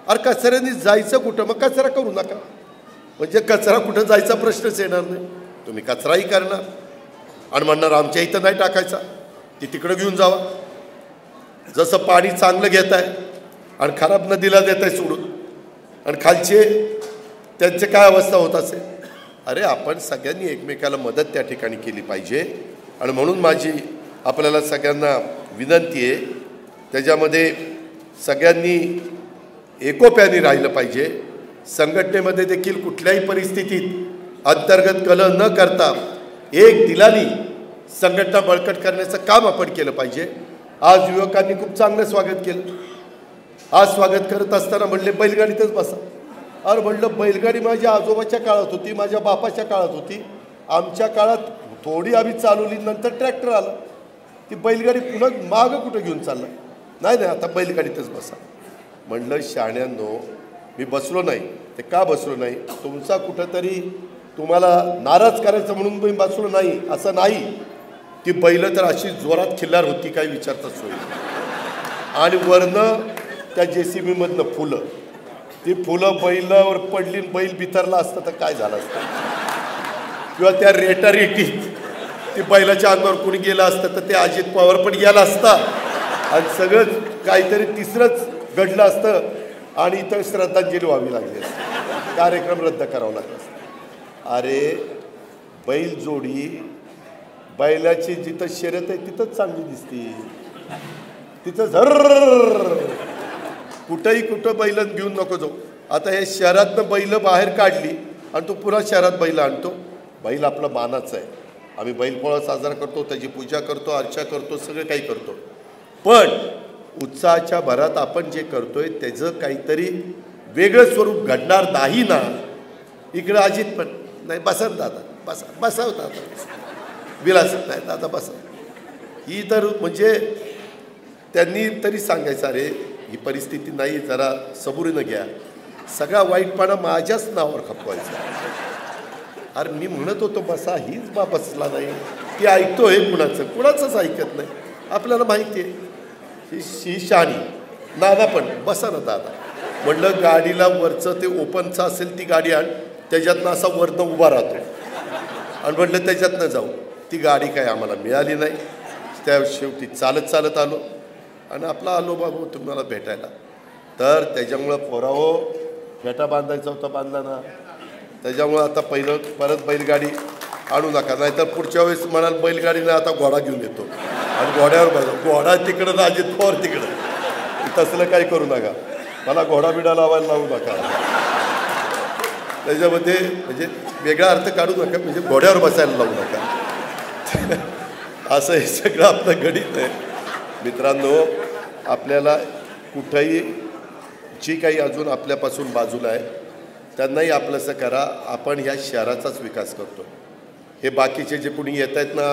अरे कचऱ्याने जायचं कुठं, मग कचरा करू नका, म्हणजे कचरा कुठं जायचा प्रश्नच येणार नाही. तुम्ही कचराही करणार आणि म्हणणार आमच्या इथं नाही टाकायचा, ती तिकडं घेऊन जावा. जसं पाणी चांगलं घेत आहे आणि खराब नदीला देत आहे सोडून, आणि खालचे त्यांचे काय अवस्था होत असेल. अरे आपण सगळ्यांनी एकमेकाला मदत त्या ठिकाणी केली पाहिजे. आणि म्हणून माझी आपल्याला सगळ्यांना विनंती आहे, त्याच्यामध्ये सगळ्यांनी एकोप्याने राहिलं पाहिजे. संघटनेमध्ये देखील कुठल्याही परिस्थितीत अंतर्गत कलह न करता एक दिलानी संघटना बळकट करण्याचं काम आपण केलं पाहिजे. आज युवकांनी खूप चांगलं स्वागत केलं. आज स्वागत करत असताना म्हणले बैलगाडीतच बसा. अरे म्हणलं बैलगाडी माझ्या आजोबाच्या काळात होती, माझ्या बापाच्या काळात होती, आमच्या काळात थोडी आम्ही चालवली, नंतर ट्रॅक्टर आला. ती बैलगाडी पुन्हा मागं कुठं घेऊन चालला, नाही आता बैलगाडीतच बसा. म्हणलं शहाण्यांनो, मी बसलो नाही. ते का बसलो नाही, तुमचा कुठंतरी तुम्हाला नाराज करायचं म्हणून मी बसलो नाही असं नाही. ती बैलं तर अशी जोरात खिल्लार होती, काही विचारताच सोय. आणि वरनं त्या JCBमधनं फुलं, ती फुलं बैलावर पडली, बैल बिथरला असतं तर काय झालं असतं. किंवा त्या रेटारेटीत ती बैलाच्या अंगावर कोणी गेलं असतं तर ते अजित पवार पण गेला असता आणि सगळं काहीतरी तिसरंच घडलं असतं आणि इथं श्रद्धांजली व्हावी लागली असती, कार्यक्रम रद्द करावा लागला असता. अरे बैल जोडी, बैलाची जिथं शर्यत आहे तिथंच चांगली दिसते, तिथं झर्र, कुठंही कुठं बैल घेऊन नको जाऊ. आता हे शहरातनं बैल बाहेर काढली आणि तो पुन्हा शहरात बैल आणतो. बैल आपला मानाचं आहे, आम्ही बैलपोळा साजरा करतो, त्याची पूजा करतो, अर्चा करतो, सगळं काही करतो. पण उत्साहाच्या भरात आपण जे करतोय त्याचं काहीतरी वेगळं स्वरूप घडणार नाही ना. इकडं अजित पण नाही, बसा दादा, बसा दादा, विलास नाही दादा बसा. ही तर म्हणजे त्यांनी तरी सांगायचं, अरे ही परिस्थिती नाही, जरा सबुरीनं घ्या. सगळा वाईटपणा माझ्याच नावावर खपवायचा. अरे मी म्हणत होतो बसा, हीच बा बसला नाही, ती ऐकतोय कुणाचंच ऐकत नाही. आपल्याला माहिती आहे ही शाणी. दादा पण बसा ना दादा. म्हटलं गाडीला वरचं ते ओपनचं असेल ती गाडी आण, त्याच्यातनं असा वरनं उभा राहतो आणि म्हटलं त्याच्यातनं जाऊ. ती गाडी काय आम्हाला मिळाली नाही. त्या शेवटी चालत चालत आलो आणि आपला आलो बाबू तुम्हाला भेटायला. तर त्याच्यामुळं पोराहो फेटा बांधायचा होता बांधला ना. त्याच्यामुळं आता परत बैलगाडी आणू नका, नाहीतर पुढच्या वेळेस म्हणाल बैलगाडीनं आता घोडा घेऊन येतो आणि घोड्यावर बघा घोडा तिकडं ना अजित पवार तिकडं. तसलं काही करू नका, मला घोडा बिडा लावायला लावू नका. त्याच्यामध्ये म्हणजे वेगळा अर्थ काढू नका, म्हणजे घोड्यावर बसायला लावू नका. असं हे सगळं आपलं गणित आहे. मित्रांनो, आपल्याला कुठंही जी काही अजून आपल्यापासून बाजूला आहे त्यांनाही आपलंसं करा. आपण ह्या शहराचाच विकास करतो. हे बाकीचे जे कुणी येत आहेत ना,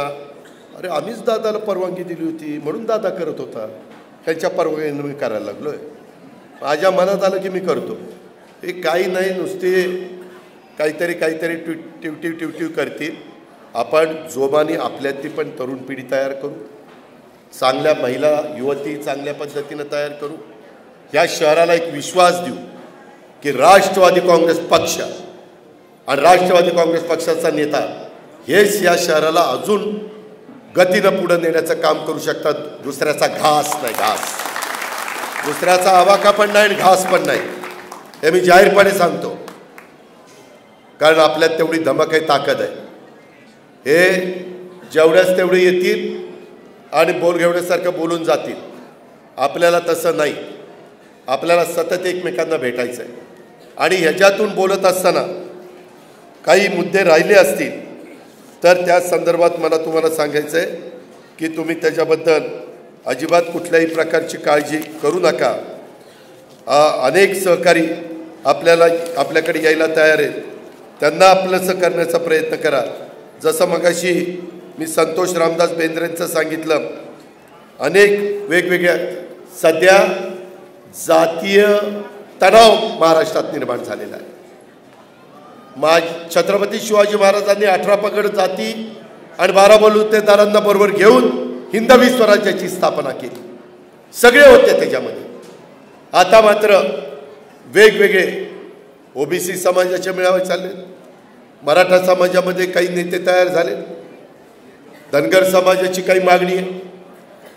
अरे आम्हीच दादाला परवानगी दिली होती म्हणून दादा करत होता, त्यांच्या परवानगीनं मी करायला लागलो आहे. माझ्या मनात आलं की मी करतो. हे काही नाही, नुसते काहीतरी टिवटिव करतील. आपण जोमाने आपल्यातली पण तरुण पिढी तयार करू, चांगल्या महिला युवती चांगल्या पद्धतीनं तयार करू. या शहराला एक विश्वास देऊ की राष्ट्रवादी काँग्रेस पक्ष आणि राष्ट्रवादी काँग्रेस पक्षाचा नेता हेच या शहराला अजून गतीनं पुढं नेण्याचं काम करू शकतात. दुसऱ्याचा घास नाही, घास दुसऱ्याचा आवाका पण नाही आणि घास पण नाही, हे मी जाहीरपणे सांगतो. कारण आपल्यात तेवढी धमक आहे, ताकद आहे. हे जेवढ्याच तेवढे येतील आणि बोलघेवड्यासारखं बोलून जातील. आपल्याला तसं नाही. आपल्याला सतत एकमेकांना भेटायचं आहे. आणि ह्याच्यातून बोलत असताना काही मुद्दे राहिले असतील तर त्या संदर्भात मला तुम्हाला सांगायचं आहे की तुम्ही त्याच्याबद्दल अजिबात कुठल्याही प्रकारची काळजी करू नका. अनेक सहकारी आपल्याकडे यायला तयार आहेत. त्यांना आपलंसं करण्याचा प्रयत्न करा. जसं मगाशी मी संतोष रामदास बेंद्रेंचं सांगितलं, अनेक वेगवेगळ्या सध्या जातीय तणाव महाराष्ट्रात निर्माण झालेला आहे. छत्रपती शिवाजी महाराजांनी 18 पगड जाती आणि 12 बलुतेदारांना बरोबर घेऊन हिंदवी स्वराज्याची स्थापना केली. सगळे होते त्याच्यामध्ये. आता मात्र वेगवेगळे ओबीसी समाजाचे मेळावे चालले, मराठा समाजामध्ये काही नेते तयार झाले, धनगर समाजाची काही मागणी आहे,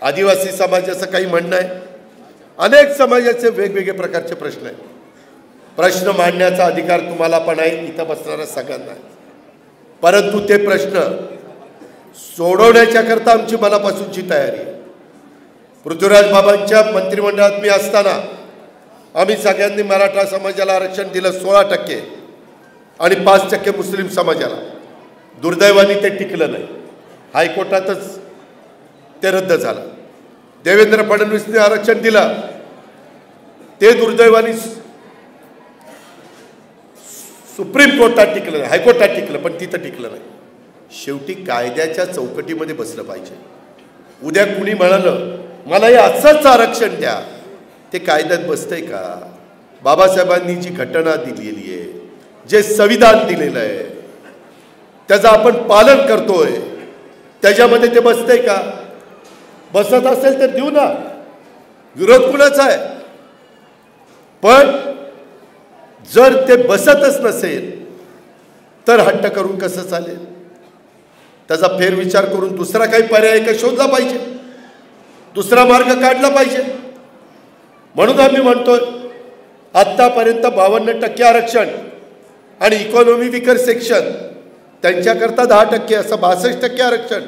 आदिवासी समाजाचं काही म्हणणं आहे. अनेक समाजाचे वेगवेगळे प्रकारचे प्रश्न आहेत. प्रश्न मांडण्याचा अधिकार तुम्हाला पण आहे, इथं बसणाऱ्या सगळ्यांना आहे. परंतु ते प्रश्न सोडवण्याच्याकरता आमची मनापासूनची तयारी आहे. पृथ्वीराज बाबांच्या मंत्रिमंडळात मी असताना आम्ही सगळ्यांनी मराठा समाजाला आरक्षण दिलं 16% आणि 5% मुस्लिम समाजाला. दुर्दैवाने ते टिकलं नाही, हायकोर्टातच ते रद्द झालं. देवेंद्र फडणवीसने आरक्षण दिलं, ते दुर्दैवाने सुप्रीम कोर्टात टिकलं नाही, हायकोर्टात टिकलं, पण तिथं टिकलं नाही. शेवटी कायद्याच्या चौकटीमध्ये बसलं पाहिजे. उद्या कुणी म्हणालं मला हे असंच आरक्षण द्या, ते कायद्यात बसतंय का? बाबासाहेबांनी जी घटना दिलेली आहे, जे संविधान दिलेलं आहे, त्याचं आपण पालन करतोय, त्याच्यामध्ये ते बसतंय का? बसत असेल तर देऊ ना, विरोध कुणाचा आहे? पण जर ते बसतच नसेल तर हट्ट करून कसं चालेल? त्याचा फेरविचार करून दुसरा काही पर्याय का शोधला पाहिजे, दुसरा मार्ग काढला पाहिजे. म्हणून आम्ही म्हणतोय आत्तापर्यंत 52% आरक्षण आणि इकॉनॉमी विकर सेक्शन त्यांच्याकरता 10%, असं 62% आरक्षण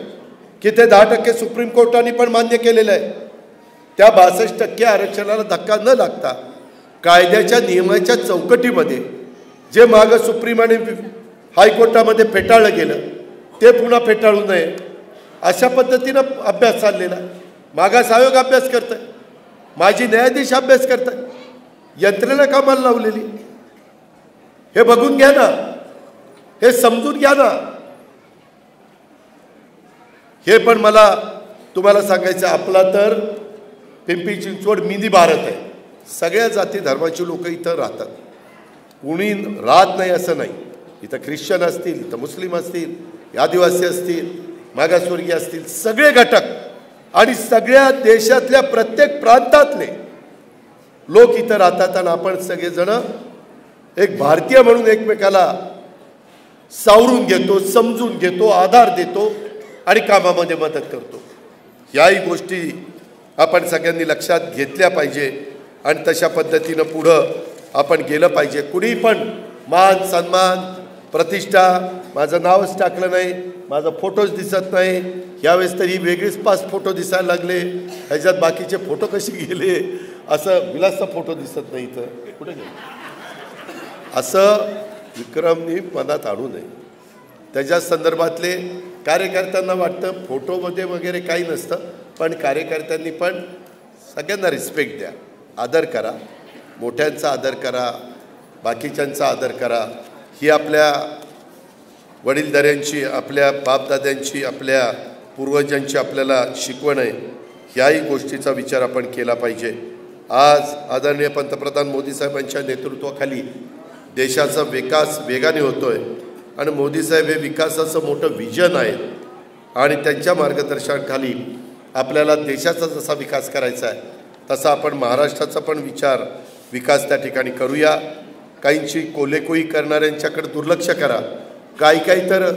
की ते 10% सुप्रीम कोर्टाने पण मान्य केलेलं आहे. त्या 62% आरक्षणाला धक्का न लागता कायद्याच्या नियमाच्या चौकटीमध्ये जे मागं सुप्रीम आणि हायकोर्टामध्ये फेटाळलं गेलं ते पुन्हा फेटाळू नये अशा पद्धतीनं अभ्यास चाललेला. मागास आयोग अभ्यास करत आहे, माजी न्यायाधीश अभ्यास करत आहे, यंत्रणा कामाला लावलेली. हे बघून घ्या ना, हे समजून घ्या ना. हे पण मला तुम्हाला सांगायचं, आपला तर पिंपरी चिंचवड मिनी भारत आहे. सगळ्या जाती धर्माची लोक इथं राहतात, कुणी राहत नाही असं नाही. इथं ख्रिश्चन असतील, इथं मुस्लिम असतील, आदिवासी असतील, मागासवर्गीय असतील, सगळे घटक आणि सगळ्या देशातल्या प्रत्येक प्रांतातले लोक इथं राहतात. आणि आपण सगळेजण एक भारतीय म्हणून एकमेकाला सावरून घेतो, समजून घेतो, आधार देतो आणि कामामध्ये मदत करतो. याही गोष्टी आपण सगळ्यांनी लक्षात घेतल्या पाहिजे आणि तशा पद्धतीनं पुढं आपण गेलं पाहिजे. कुणी पण मान सन्मान प्रतिष्ठा, माझं नावच टाकलं नाही, माझा फोटोच दिसत नाही, यावेळेस तरी वेगळीच 5 फोटो दिसायला लागले, ह्याच्यात बाकीचे फोटो कसे गेले, असं विलासचा फोटो दिसत नाही, इथं कुठे गेले, असं विक्रमनी मनात आणू नये. त्याच्या संदर्भातले कार्यकर्त्यांना वाटतं फोटोमध्ये वगैरे काही नसतं, पण कार्यकर्त्यांनी पण सगळ्यांना रिस्पेक्ट द्या, आदर करा, मोठ्यांचा आदर करा, बाकीच्यांचा आदर करा. ही आपल्या वडीलधाऱ्यांची, आपल्या बापदाद्यांची, आपल्या पूर्वजांची आपल्याला शिकवण आहे. ह्याही गोष्टीचा विचार आपण केला पाहिजे. आज आदरणीय पंतप्रधान मोदी साहेबांच्या नेतृत्वाखाली देशाचा विकास वेगाने होतो आहे आणि मोदी साहेब हे विकासाचं मोठं विजन आहे आणि त्यांच्या मार्गदर्शनाखाली आपल्याला देशाचा जसा विकास करायचा आहे तसा आपण महाराष्ट्राचा पण विकास त्या ठिकाणी करूया. काहींची कोलेकोई करणाऱ्यांच्याकडे दुर्लक्ष करा. काही तर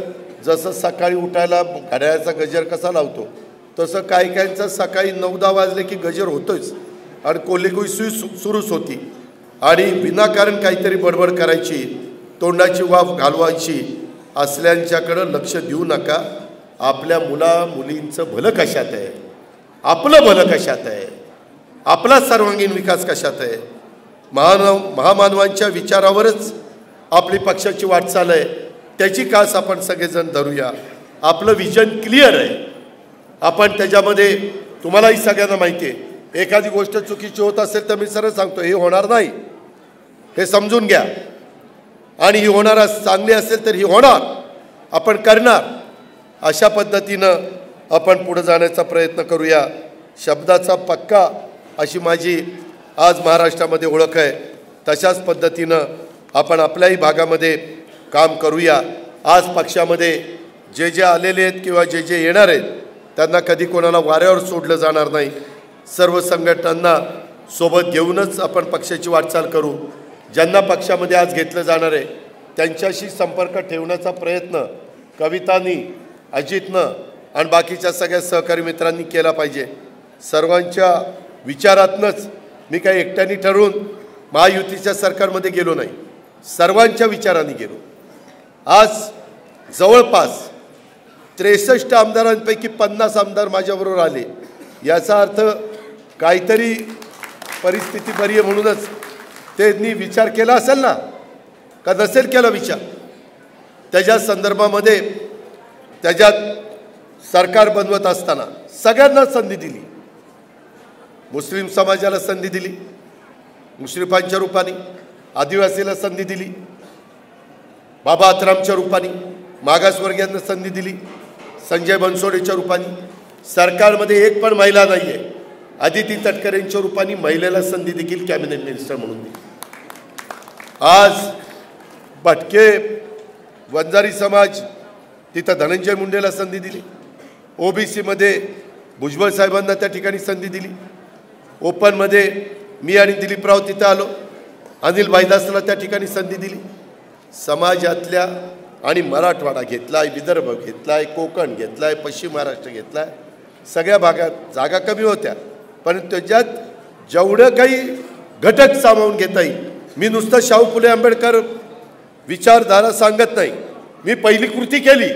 जसं सकाळी उठायला घड्याळाचा गजर कसा लावतो तसं काहींचा सकाळी 9-10 वाजले की गजर होतोच आणि कोलेकोई सुरूच होती आणि विनाकारण काहीतरी बडबड करायची, तोंडाची वाफ घालवायची. असल्यांच्याकडं लक्ष देऊ नका. आपल्या मुलींचं भलं कशात आहे, आपलं भलं कशात आहे, आपला सर्वांगीण विकास कशात आहे. महामानवांच्या विचारावरच आपली पक्षाची वाटचाल आहे, त्याची कास आपण सगळेजण धरूया. आपलं विजन क्लिअर आहे. आपण त्याच्यामध्ये तुम्हालाही सगळ्यांना माहिती आहे, एखादी गोष्ट चुकीची होत असेल तर मी सरळ सांगतो हे होणार नाही, हे समजून घ्या. आणि ही होणार चांगली असेल तर ही होणार, आपण करणार. अशा पद्धतीनं आपण पुढे जाण्याचा प्रयत्न करूया. शब्दाचा पक्का अशी माझी आज महाराष्ट्रामध्ये ओळख आहे. तशाच पद्धतीनं आपण आपल्याही भागामध्ये काम करूया. आज पक्षामध्ये जे आलेले आहेत किंवा जे येणार आहेत त्यांना कधी कोणाला वाऱ्यावर सोडलं जाणार नाही. सर्व संघटनांना सोबत घेऊनच आपण पक्षाची वाटचाल करू. ज्यांना पक्षामध्ये आज घेतलं जाणार आहे त्यांच्याशी संपर्क ठेवण्याचा प्रयत्न कवितांनी, अजितनं आणि बाकीच्या सगळ्या सहकारी मित्रांनी केला पाहिजे. सर्वांच्या विचारातनंच मी काही एकट्याने ठरवून महायुतीच्या सरकारमध्ये गेलो नाही, सर्वांच्या विचारांनी गेलो. आज जवळपास 63 आमदारांपैकी 50 आमदार माझ्याबरोबर आले. याचा अर्थ काहीतरी परिस्थिती बरी आहे म्हणूनच त्यांनी विचार केला असेल ना, का नसेल केला विचार. त्याच्या संदर्भामध्ये त्याच्यात सरकार बनवत असताना सगळ्यांना संधी दिली. मुस्लिम समाजाला संधी दिली, मुश्रीफांच्या रूपाने, आदिवासीला संधी दिली, बाबा आत्रामच्या रूपाने, मागासवर्गीयांना संधी दिली, संजय बनसोडेच्या रूपाने. सरकारमध्ये एक पण महिला नाही आहे. अदिती तटकरेंच्या रूपाने महिलेला संधी देखील कॅबिनेट मिनिस्टर म्हणून दिली. आज भटके वंजारी समाज, तिथं धनंजय मुंडेला संधी दिली. ओबीसीमध्ये भुजबळ साहेबांना त्या ठिकाणी संधी दिली. ओपनमध्ये मी आणि दिलीपराव तिथं आलो. अनिल भाईदासला त्या ठिकाणी संधी दिली. समाजातल्या आणि मराठवाडा घेतलाय, विदर्भ घेतलाय, कोकण घेतलाय, पश्चिम महाराष्ट्र घेतलाय. सगळ्या भागात जागा कमी होत्या पण त्याच्यात जेवढं काही घटक सामावून घेता येईल. मी नुसतं शाहू फुले आंबेडकर विचारधारा सांगत नाही, मी पहिली कृती केली.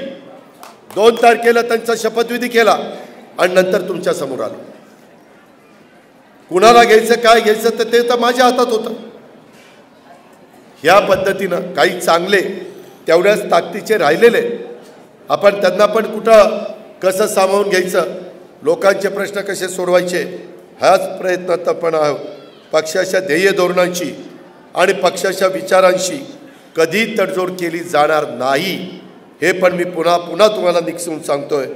2 तारखेला त्यांचा शपथविधी केला आणि नंतर तुमच्या समोर आलो. कुणाला घ्यायचं काय घ्यायचं तर ते तर माझ्या हातात होतं. ह्या पद्धतीनं काही चांगले तेवढ्याच ताकदीचे राहिलेले आपण त्यांना पण कुठं कसं सामावून घ्यायचं, लोकांचे प्रश्न कसे सोडवायचे हाच प्रयत्नात आपण आहोत. पक्षाच्या ध्येय धोरणांची आणि पक्षाच्या विचारांशी कधी तडजोड केली जाणार नाही, हे पण मी पुन्हा तुम्हाला निक्षून सांगतोय.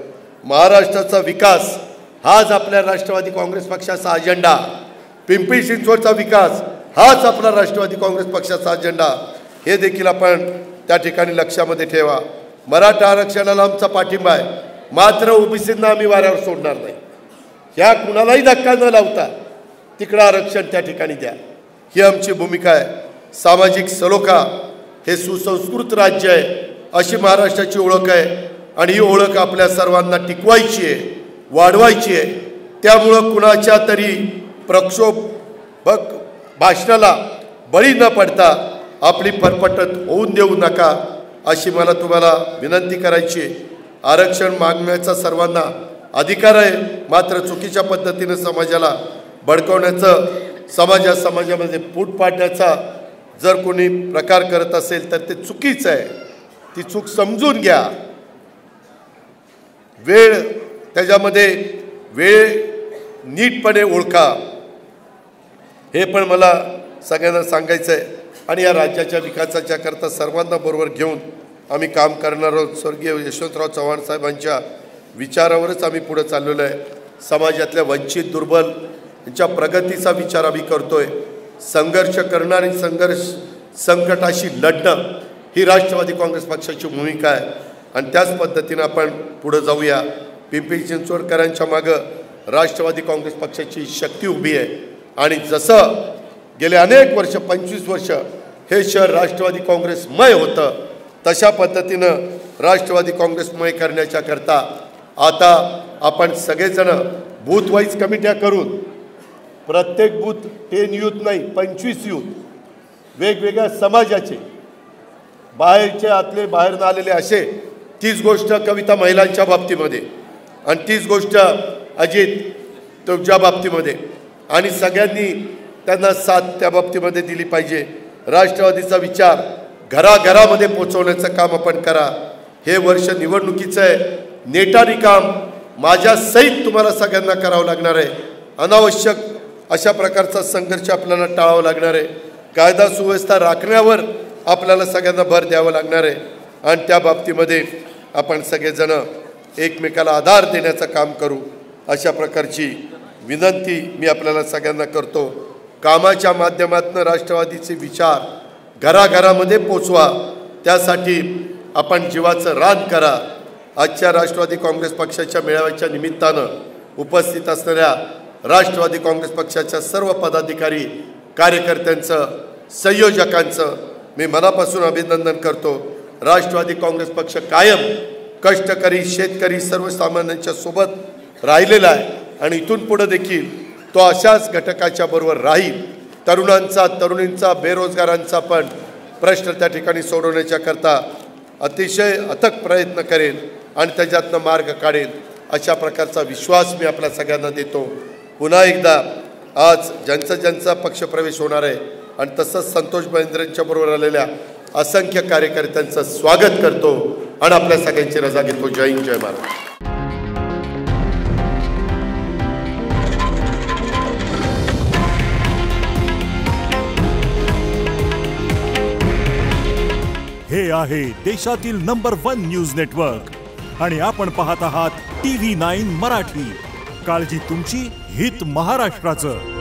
महाराष्ट्राचा विकास हाच आपल्या राष्ट्रवादी काँग्रेस पक्षाचा अजेंडा. पिंपरी चिंचवडचा विकास हाच आपला राष्ट्रवादी काँग्रेस पक्षाचा अजेंडा, हे देखील आपण त्या ठिकाणी लक्षामध्ये ठेवा. मराठा आरक्षणाला आमचा पाठिंबा आहे, मात्र ओबीसींना आम्ही वाऱ्यावर सोडणार नाही. ह्या कुणालाही धक्का न लावता तिकडं आरक्षण त्या ठिकाणी द्या, ही आमची भूमिका आहे. सामाजिक सलोखा हे सुसंस्कृत राज्य आहे अशी महाराष्ट्राची ओळख आहे आणि ही ओळख आपल्या सर्वांना टिकवायची आहे, वाढवायची आहे. त्यामुळं कुणाच्या तरी प्रक्षोभक भाषणाला बळी न पडता आपली फरफटत होऊन देऊ नका अशी मला तुम्हाला विनंती करायची आहे. आरक्षण मागण्याचा सर्वांना अधिकार आहे, मात्र चुकीच्या पद्धतीने समाजाला भडकवण्याचं, समाजामध्ये फूट पाडण्याचा जर कोणी प्रकार करत असेल तर ते चुकीचं आहे. ती चूक समजून घ्या. त्याच्यामध्ये वेळ नीटपणे ओळखा, हे पण मला सगळ्यांना सांगायचं आहे. आणि या राज्याच्या विकासाच्या करता सर्वांना बरोबर घेऊन आम्ही काम करणार आहोत. स्वर्गीय यशवंतराव चव्हाण साहेबांच्या विचारावरच आम्ही पुढे चाललेलो आहे. समाजातल्या वंचित, दुर्बल यांच्या प्रगतीचा विचार आम्ही करतोय. संघर्ष करणं आणि संकटाशी लढणं ही राष्ट्रवादी काँग्रेस पक्षाची भूमिका आहे आणि त्याच पद्धतीनं आपण पुढे जाऊया. पिंपरी चिंचवडकरांच्या मागं राष्ट्रवादी काँग्रेस पक्षाची शक्ती उभी आहे आणि जसं गेले अनेक वर्ष, 25 वर्ष हे शहर राष्ट्रवादी काँग्रेसमय होतं, तशा पद्धतीनं राष्ट्रवादी काँग्रेसमय करण्याच्या करता आता आपण सगळेजण बूथ वाईज कमिट्या करून प्रत्येक बूथ 10 यूथ नाही 25 यूथ वेगवेगळ्या समाजाचे, बाहेरचे आतले बाहेर आलेले असे, तीच गोष्ट कविता महिलांच्या बाबतीमध्ये आणि तीच गोष्ट अजित तुमच्या बाबतीमध्ये, आणि सगळ्यांनी त्यांना साथ त्या बाबतीमध्ये दिली पाहिजे. राष्ट्रवादीचा विचार घराघरामध्ये पोचवण्याचं काम आपण करा. हे वर्ष निवडणुकीचं आहे. नेटारी काम माझ्या सहित तुम्हाला सगळ्यांना करावं लागणार आहे. अनावश्यक अशा प्रकारचा संघर्ष आपल्याला टाळावा लागणार आहे. कायदा सुव्यवस्था राखण्यावर आपल्याला सगळ्यांना भर द्यावा लागणार आहे आणि त्या बाबतीमध्ये आपण सगळेजण एकमेकाला आधार देण्याचं काम करू अशा प्रकारची विनंती मी आपल्याला सगळ्यांना करतो. कामाच्या माध्यमातून राष्ट्रवादीचे विचार घराघरामध्ये पोचवा, त्यासाठी आपण जीवाचं रान करा. आजच्या राष्ट्रवादी काँग्रेस पक्षाच्या मेळाव्याच्या निमित्तानं उपस्थित असणाऱ्या राष्ट्रवादी काँग्रेस पक्षाच्या सर्व पदाधिकारी, कार्यकर्त्यांचं, संयोजकांचं मी मनापासून अभिनंदन करतो. राष्ट्रवादी काँग्रेस पक्ष कायम कष्टकरी, शेतकरी, सर्वसामान्यांच्या सोबत राहिलेला आहे आणि इथून पुढे देखील तो अशाच घटकाच्या बरोबर राहील. तरुणांचा, तरुणींचा, बेरोजगारांचा पण प्रश्न त्या ठिकाणी सोडवण्याच्या करता अतिशय अथक प्रयत्न करेल आणि त्याच्यातनं मार्ग काढेल अशा प्रकारचा विश्वास मी आपल्या सगळ्यांना देतो. पुन्हा एकदा आज ज्यांचा पक्षप्रवेश होणार आहे आणि तसंच संतोष महेंद्रांच्या बरोबर आलेल्या असंख्य कार्यकर्त्यांचं स्वागत करतो आणि आपल्या सगळ्यांची रजा घेतो. जय हिंद, जय महाराष्ट्र. हे आहे देशातील नंबर 1 न्यूज नेटवर्क आणि आपण पाहत आहात TV9 मराठी. काळजी तुमची, हित महाराष्ट्राचं.